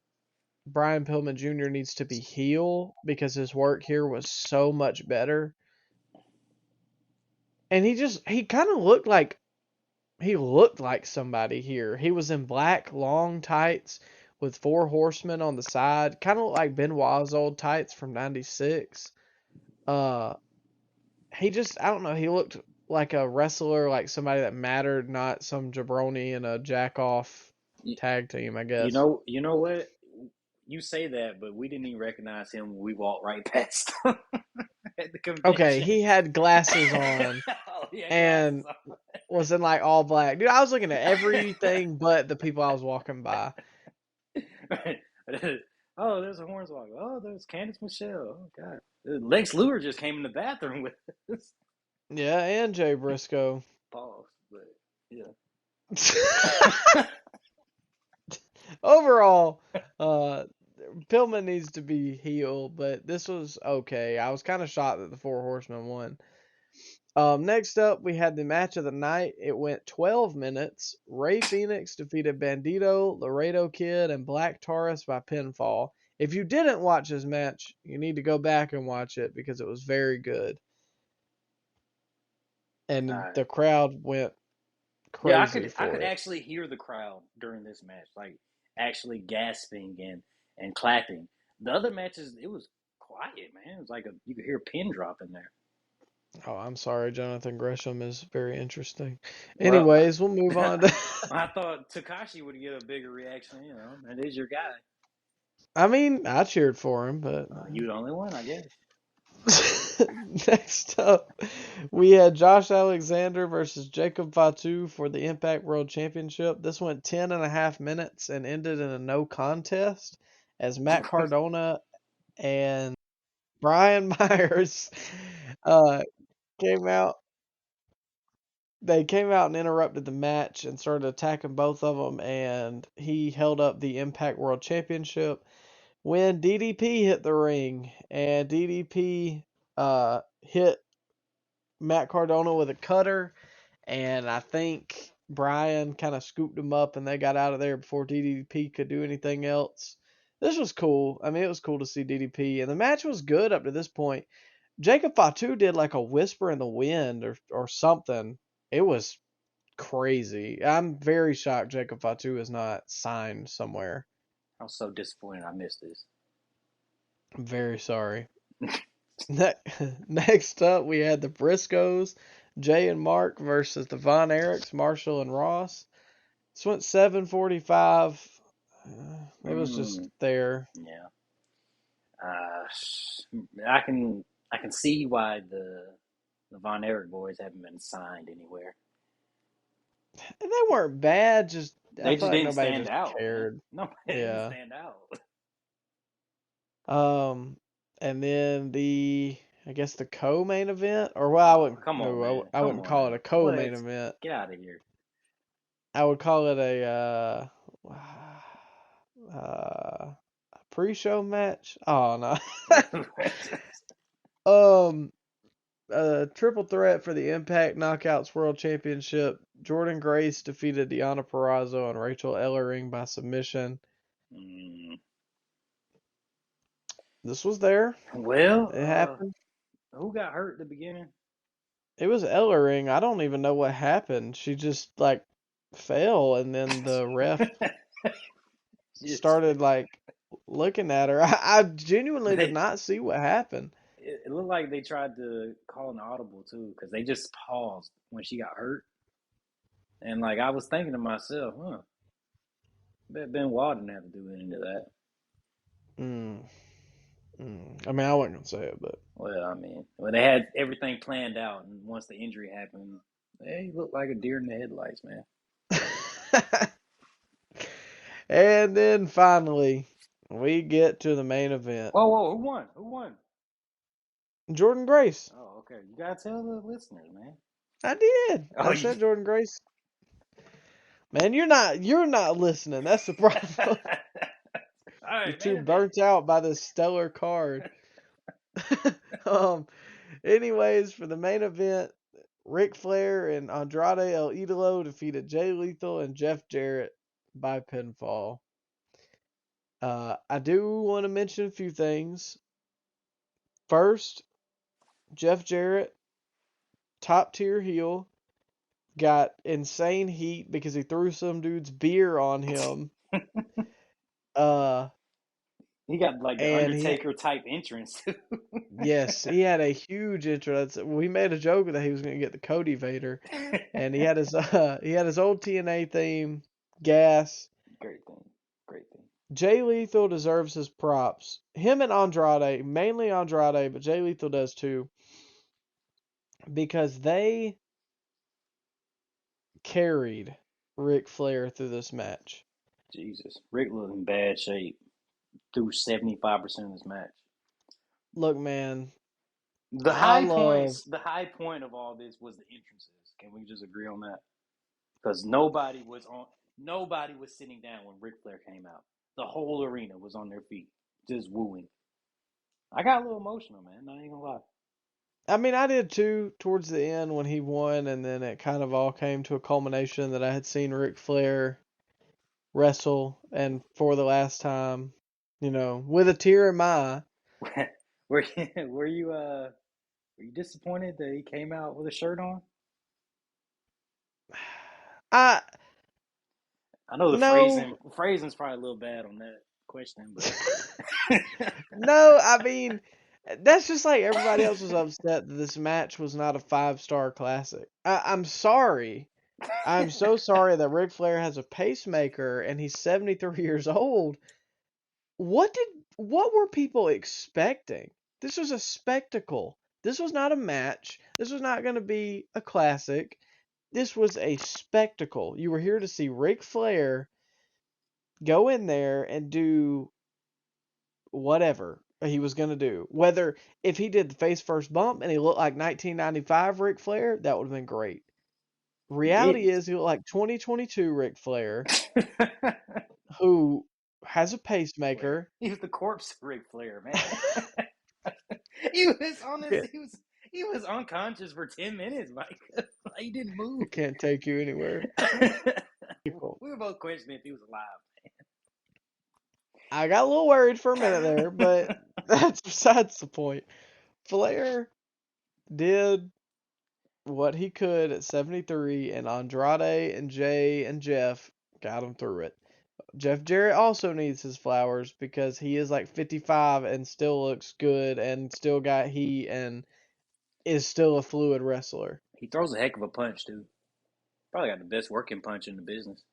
Brian Pillman Jr. needs to be heel because his work here was so much better. And he kind of looked like somebody here. He was in black long tights with four horsemen on the side, kind of like Benoit's old tights from '96. Uh, I don't know, he looked like a wrestler, like somebody that mattered, not some jabroni in a jack off You, tag team, I you guess. know, you know what? You say that, but we didn't even recognize him when we walked right past him at the Okay, convention. he had glasses on Oh, he had glasses and was in like all black. Dude, I was looking at everything but the people I was walking by. on. Oh, there's a Hornswoggle. Oh, there's Candice Michelle. Oh God, Lex Luger just came in the bathroom with us. Yeah, and Jay Briscoe. Pause, but yeah. Overall, Pillman needs to be heel, but this was okay. I was kind of shocked that the Four Horsemen won. Next up, we had the match of the night. It went 12 minutes. Ray Phoenix defeated Bandito, Laredo Kid, and Black Taurus by pinfall. If you didn't watch this match, you need to go back and watch it because it was very good. All And right. the crowd went Yeah, crazy I for could it. actually hear the crowd during this match, like actually gasping and clapping. The other matches, it was quiet, man. It was like you could hear a pin drop in there. Oh, I'm sorry. Jonathan Gresham is very interesting. Well, Anyways, we'll move on to. I thought Takashi would get a bigger reaction. That is your guy. I mean, I cheered for him, but. You the only one, I guess. Next up, we had Josh Alexander versus Jacob Fatu for the Impact World Championship. This went 10.5 minutes and ended in a no contest as Matt Cardona and Brian Myers came out. They came out and interrupted the match and started attacking both of them, and he held up the Impact World Championship when DDP hit the ring, and DDP hit Matt Cardona with a cutter, and I think Brian kind of scooped him up, and they got out of there before DDP could do anything else. This was cool. I mean, it was cool to see DDP, and the match was good up to this point. Jacob Fatu did like a whisper in the wind or something. It was crazy. I'm very shocked Jacob Fatu is not signed somewhere. I'm so disappointed I missed this. I'm very sorry. Next up, we had the Briscoes, Jay and Mark versus the Von Erichs, Marshall and Ross. This went 7:45. It was just there. Yeah. I can see why the Von Erich boys haven't been signed anywhere. And they weren't bad, just They I just felt like didn't nobody stand just out. cared. Nobody didn't stand out. And then I guess the co-main event, or well, I wouldn't. Come on, No, man. I wouldn't call it a co-main event. Get out of here. I would call it a pre-show match. Oh no. Triple threat for the Impact Knockouts World Championship. Jordan Grace defeated Deonna Purrazzo and Rachel Ellering by submission. This was there. Well, it happened. Who got hurt at the beginning? It was Ellering. I don't even know what happened. She just like fell, and then the ref started like looking at her. I genuinely did not see what happened. It looked like they tried to call an audible too, because they just paused when she got hurt. And like I was thinking to myself, bet Benoit didn't have to do any of that. I mean, I wasn't gonna say it, but they had everything planned out, and once the injury happened, he looked like a deer in the headlights, man. And then finally, we get to the main event. Whoa, who won? Jordan Grace. Oh, okay. You gotta tell the listeners, man. I did. I said Jordan Grace. Man, you're not listening. That's the problem. Right, you're too burnt out by this stellar card. Anyways, for the main event, Ric Flair and Andrade El Idolo defeated Jay Lethal and Jeff Jarrett by pinfall. I do want to mention a few things. First, Jeff Jarrett, top tier heel, got insane heat because he threw some dude's beer on him. He got like the Undertaker type entrance. Yes, he had a huge entrance. We made a joke that he was going to get the Cody Vader, and he had his old TNA theme, gas. Great thing. Jay Lethal deserves his props. Him and Andrade, mainly Andrade, but Jay Lethal does too, because they carried Ric Flair through this match. Jesus, Rick looked in bad shape through 75% of this match. Look, man. The high point of all this was the entrances. Can we just agree on that? Because nobody was sitting down when Ric Flair came out. The whole arena was on their feet, just wooing. I got a little emotional, man. I ain't gonna lie. I mean, I did too towards the end when he won, and then it kind of all came to a culmination that I had seen Ric Flair wrestle, and for the last time, with a tear in my eye. Were you disappointed that he came out with a shirt on? I know the phrasing's probably a little bad on that question, but no, I mean that's just like everybody else was upset that this match was not a 5-star classic. I'm sorry. I'm so sorry that Ric Flair has a pacemaker and he's 73 years old. What were people expecting? This was a spectacle. This was not a match. This was not going to be a classic. This was a spectacle. You were here to see Ric Flair go in there and do whatever. he was going to do. Whether if he did the face first bump and he looked like 1995 Ric Flair, that would have been great. He Reality didn't. is he looked like 2022 Ric Flair, who has a pacemaker. He was the corpse of Ric Flair, man. He was on this. Can't, He was unconscious for 10 minutes, Mike. Like, he didn't move. can't take you anywhere. We were both questioning if he was alive. I got a little worried for a minute there, but that's besides the point. Flair did what he could at 73, and Andrade and Jay and Jeff got him through it. Jeff Jarrett also needs his flowers because he is like 55 and still looks good and still got heat and is still a fluid wrestler. He throws a heck of a punch, too. Probably got the best working punch in the business.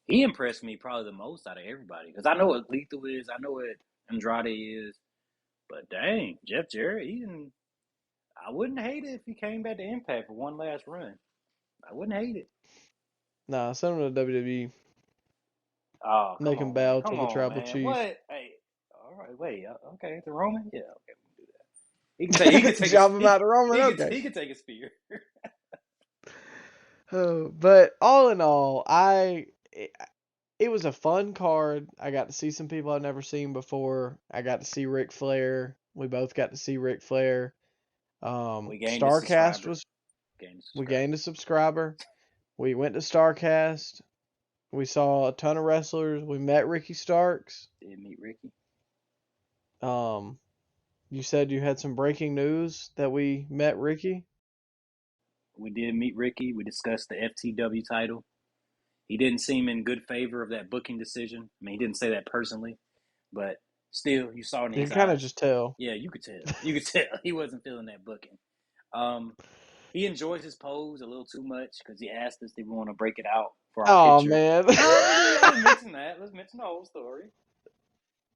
He impressed me probably the most out of everybody because I know what Lethal is, I know what Andrade is, but dang, Jeff Jarrett, I wouldn't hate it if he came back to Impact for one last run. I wouldn't hate it. Nah, send him to WWE. Oh, Make him bow to the tribal chief. What? Hey, all right, wait. Okay, the Roman? Yeah, okay, we can do that. He could take Job him out to Roman. Okay. He could take a spear. But all in all, it was a fun card. I got to see some people I've never seen before. I got to see Ric Flair. We both got to see Ric Flair. We gained Starcast we gained a subscriber. We went to Starcast. We saw a ton of wrestlers. We met Ricky Starks. Did meet Ricky. You said you had some breaking news that we met Ricky. We did meet Ricky. We discussed the FTW title. He didn't seem in good favor of that booking decision. I mean, he didn't say that personally, but still, you saw in his eyes. You can kind of just tell. Yeah, you could tell. You could tell he wasn't feeling that booking. He enjoys his pose a little too much because he asked us if we want to break it out for our picture. Man. Let's mention that. Let's mention the whole story.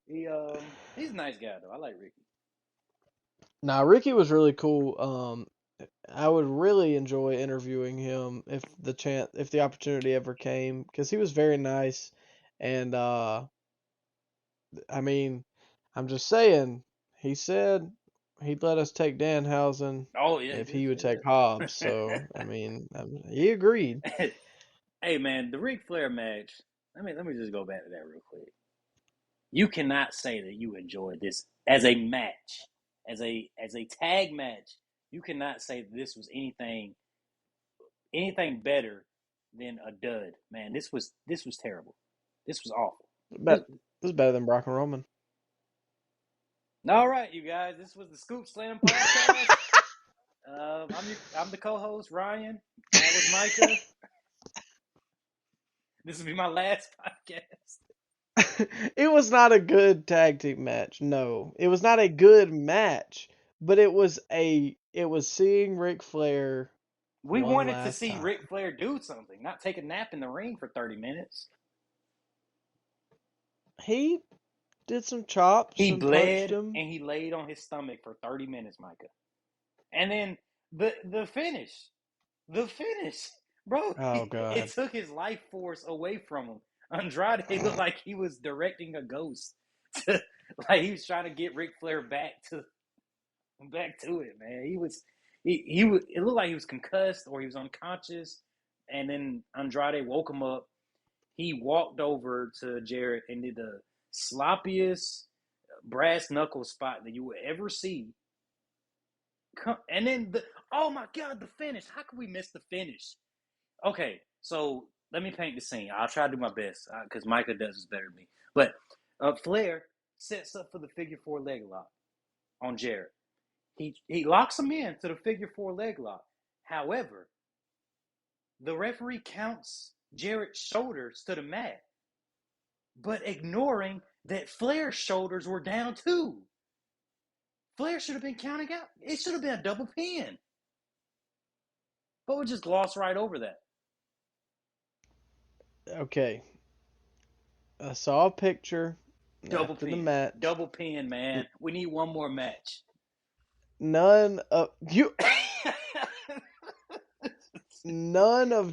He's a nice guy though. I like Ricky. Nah, Ricky was really cool. I would really enjoy interviewing him if the opportunity ever came, because he was very nice, and I mean, I'm just saying, he said he'd let us take Danhausen if he would take Hobbs. So I mean, he agreed. Hey man, the Ric Flair match. Let me just go back to that real quick. You cannot say that you enjoyed this as a match, as a tag match. You cannot say that this was anything better than a dud. Man, this was terrible. This was awful. But this is better than Brock and Roman. All right, you guys. This was the Scoop Slam podcast. I'm the co-host, Ryan. That was Micah. This will be my last podcast. It was not a good tag team match. No, it was not a good match, but it was seeing Ric Flair. We wanted to see Ric Flair do something, not take a nap in the ring for 30 minutes. He did some chops. He bled and he laid on his stomach for 30 minutes, Micah. And then the finish, bro. Oh God! It took his life force away from him. Andrade looked like he was directing a ghost, like he was trying to get Ric Flair back to it, man. He was. It looked like he was concussed or he was unconscious, and then Andrade woke him up. He walked over to Jarrett and did the sloppiest brass knuckle spot that you would ever see. And then oh my God, the finish! How could we miss the finish? Okay, so let me paint the scene. I'll try to do my best because Micah does this better than me. But Flair sets up for the figure 4 leg lock on Jarrett. He locks him in to the figure 4 leg lock. However, the referee counts Jarrett's shoulders to the mat, but ignoring that Flair's shoulders were down too. Flair should have been counting out. It should have been a double pin. But we just glossed right over that. Okay. I saw a picture. Double pin. The match. Double pin, man. We need one more match. None of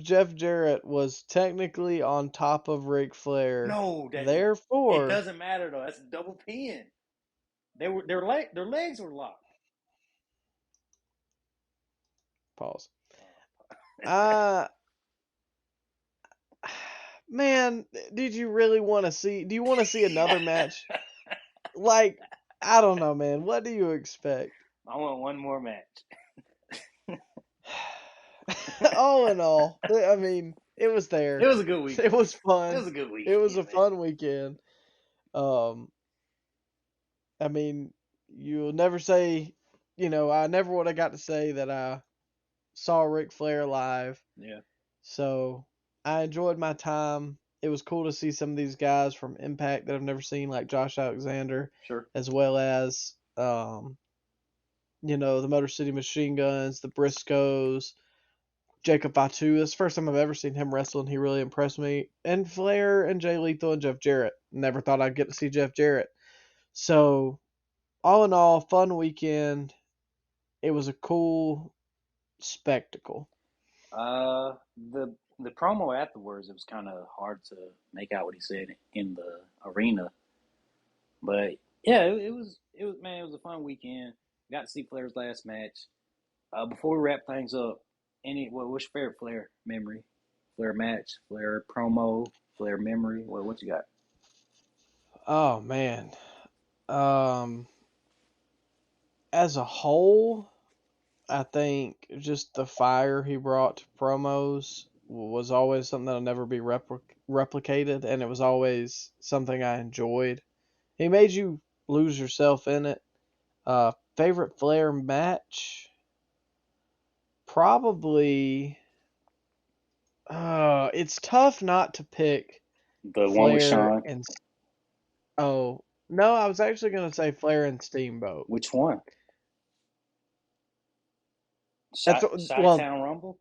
Jeff Jarrett was technically on top of Ric Flair. No, therefore it doesn't matter though. That's a double pin. Their legs were locked. Pause. Uh Man, did you really want to see? Do you want to see another match? Like, I don't know, man. What do you expect? I want one more match. All in all, I mean, it was there. It was a good weekend. It was fun. It was a good weekend. It was a man. fun weekend. I mean, you'll never say, I never would have got to say that I saw Ric Flair live. Yeah. So I enjoyed my time. It was cool to see some of these guys from Impact that I've never seen, like Josh Alexander, Sure. as well as, the Motor City Machine Guns, the Briscoes, Jacob Fatu. It's the first time I've ever seen him wrestle, and he really impressed me. And Flair and Jay Lethal and Jeff Jarrett. Never thought I'd get to see Jeff Jarrett. So, all in all, fun weekend. It was a cool spectacle. The promo afterwards, it was kind of hard to make out what he said in the arena, but yeah, it was man, it was a fun weekend. Got to see Flair's last match. Before we wrap things up, what's your favorite Flair memory? Flair match, Flair promo, Flair memory. What you got? Oh man. As a whole, I think just the fire he brought to promos was always something that'll never be replicated, and it was always something I enjoyed. He made you lose yourself in it. Favorite Flair match? Probably. It's tough not to pick The one with Flair Shawn. and. Oh no, I was actually gonna say Flair and Steamboat. Which one? That's well, Chi-Town Rumble,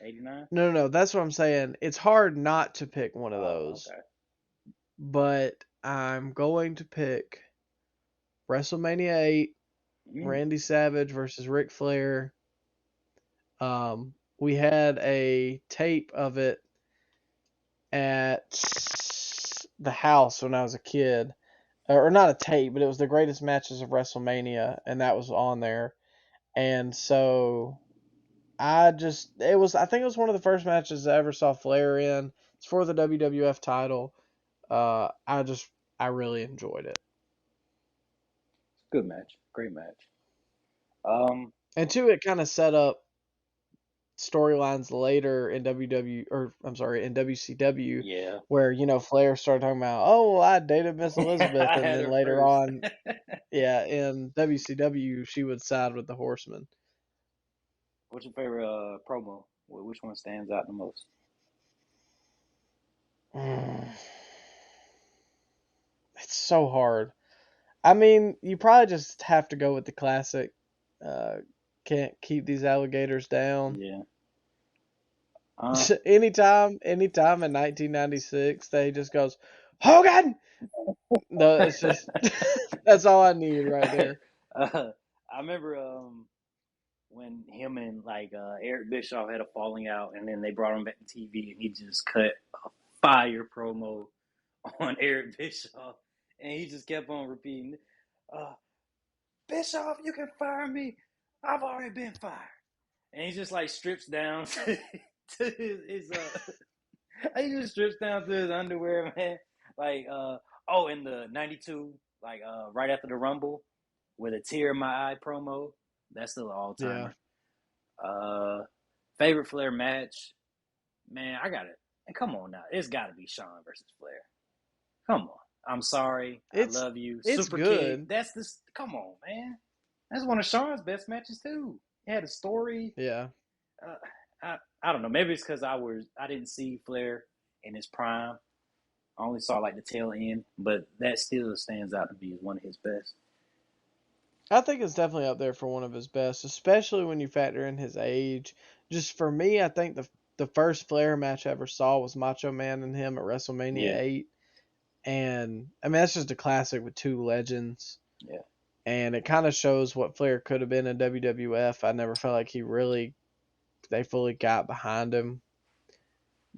'89. no. That's what I'm saying. It's hard not to pick one of those, Okay. but I'm going to pick WrestleMania 8, Randy Savage versus Ric Flair. We had a tape of it at the house when I was a kid, or not a tape, but it was the greatest matches of WrestleMania, and that was on there. And so I think it was one of the first matches I ever saw Flair in. It's for the WWF title. I really enjoyed it. Good match, great match. And two, it kind of set up storylines later in in WCW. Yeah. Where Flair started talking about, oh, well, I dated Miss Elizabeth, and then later on, yeah, in WCW she would side with the Horsemen. What's your favorite promo? Which one stands out the most? It's so hard. I mean, you probably just have to go with the classic. Can't keep these alligators down. Yeah. Anytime in 1996, they just goes, Hogan! No, it's just, that's all I need right there. I remember when him and Eric Bischoff had a falling out, and then they brought him back to TV, and he just cut a fire promo on Eric Bischoff, and he just kept on repeating, Bischoff, you can fire me. I've already been fired. And he just strips down to his he just strips down to his underwear, man. In the '92, right after the Rumble, with a tear in my eye promo. That's still an all timer. Yeah. Favorite Flair match, man. I got it. And come on now, it's got to be Shawn versus Flair. Come on. I'm sorry. I love you. It's Super good. Kick. Come on, man. That's one of Shawn's best matches too. It had a story. Yeah. I don't know. Maybe it's because I didn't see Flair in his prime. I only saw the tail end, but that still stands out to me as one of his best. I think it's definitely up there for one of his best, especially when you factor in his age. Just for me, I think the first Flair match I ever saw was Macho Man and him at WrestleMania 8. And I mean, that's just a classic with two legends. Yeah. And it kind of shows what Flair could have been in WWF. I never felt like they fully got behind him.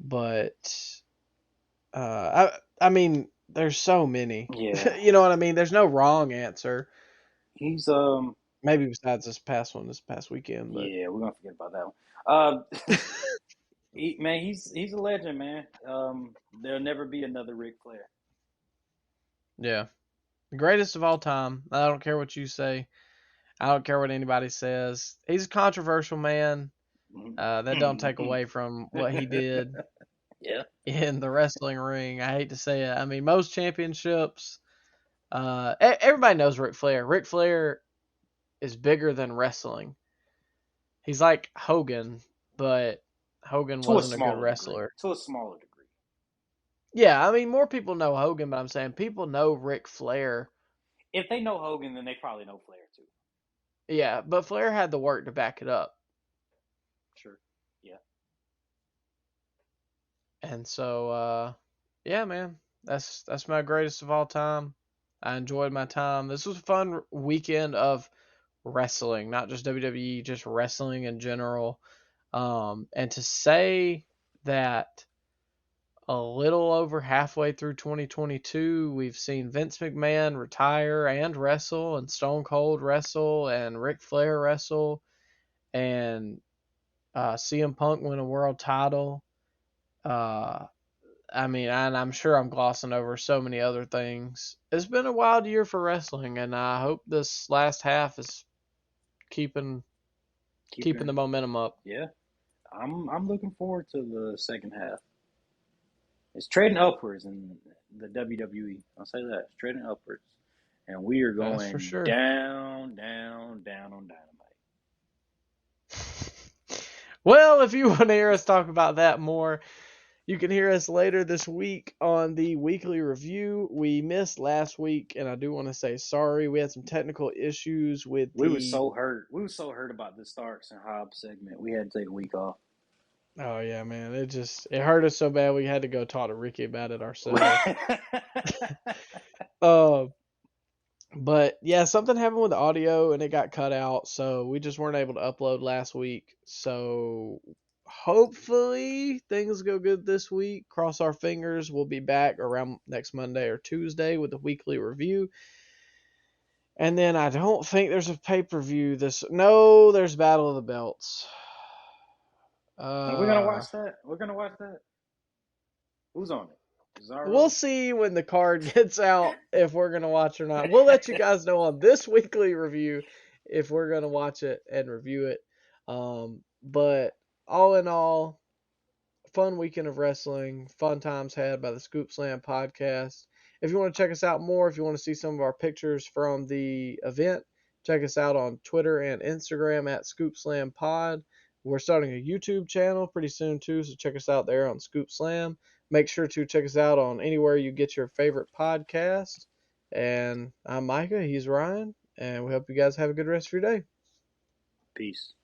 But I mean, There's so many. Yeah, You know what I mean? There's no wrong answer. he's Maybe besides this past weekend, but yeah, we're gonna forget about that one. Man, he's a legend, man. There'll never be another Ric Flair. yeah, the greatest of all time. I don't care what you say. I don't care what anybody says. He's a controversial man. That don't take away from what he did Yeah. in the wrestling ring. I hate to say it. I mean, most championships. Everybody knows Ric Flair. Ric Flair is bigger than wrestling. He's like Hogan, but Hogan To a wasn't a good smaller degree. wrestler. To a smaller degree. Yeah, I mean, more people know Hogan, but I'm saying people know Ric Flair. If they know Hogan, then they probably know Flair too. Yeah, but Flair had the work to back it up. Sure. Yeah. And so, yeah, man, that's my greatest of all time. I enjoyed my time. This was a fun weekend of wrestling, not just WWE, just wrestling in general. And to say that a little over halfway through 2022, we've seen Vince McMahon retire and wrestle, and Stone Cold wrestle, and Ric Flair wrestle, and CM Punk win a world title. I mean, and I'm sure I'm glossing over so many other things. It's been a wild year for wrestling, and I hope this last half is keeping the momentum up. Yeah. I'm looking forward to the second half. It's trading upwards in the WWE. I'll say that. It's trading upwards. And we are That's for going sure. down, down, down on Dynamite. Well, if you want to hear us talk about that more, you can hear us later this week on the weekly review. We missed last week, and I do want to say sorry. We had some technical issues with We were so hurt. We were so hurt about the Starks and Hobbs segment. We had to take a week off. Oh yeah, man. It hurt us so bad we had to go talk to Ricky about it ourselves. uh, but yeah, something happened with the audio and it got cut out, so we just weren't able to upload last week. So hopefully things go good this week. Cross our fingers. We'll be back around next Monday or Tuesday with a weekly review. And then I don't think there's a pay-per-view no, there's Battle of the Belts. We're gonna watch that. We're gonna watch that. Who's on it? We'll see when the card gets out if we're going to watch or not. We'll let you guys know on this weekly review if we're going to watch it and review it. But all in all, fun weekend of wrestling, fun times had by the Scoop Slam podcast. If you want to check us out more, if you want to see some of our pictures from the event, check us out on Twitter and Instagram at Scoop Slam Pod. We're starting a YouTube channel pretty soon too, so check us out there on Scoop Slam. Make sure to check us out on anywhere you get your favorite podcast. And I'm Micah, he's Ryan, and we hope you guys have a good rest of your day. Peace.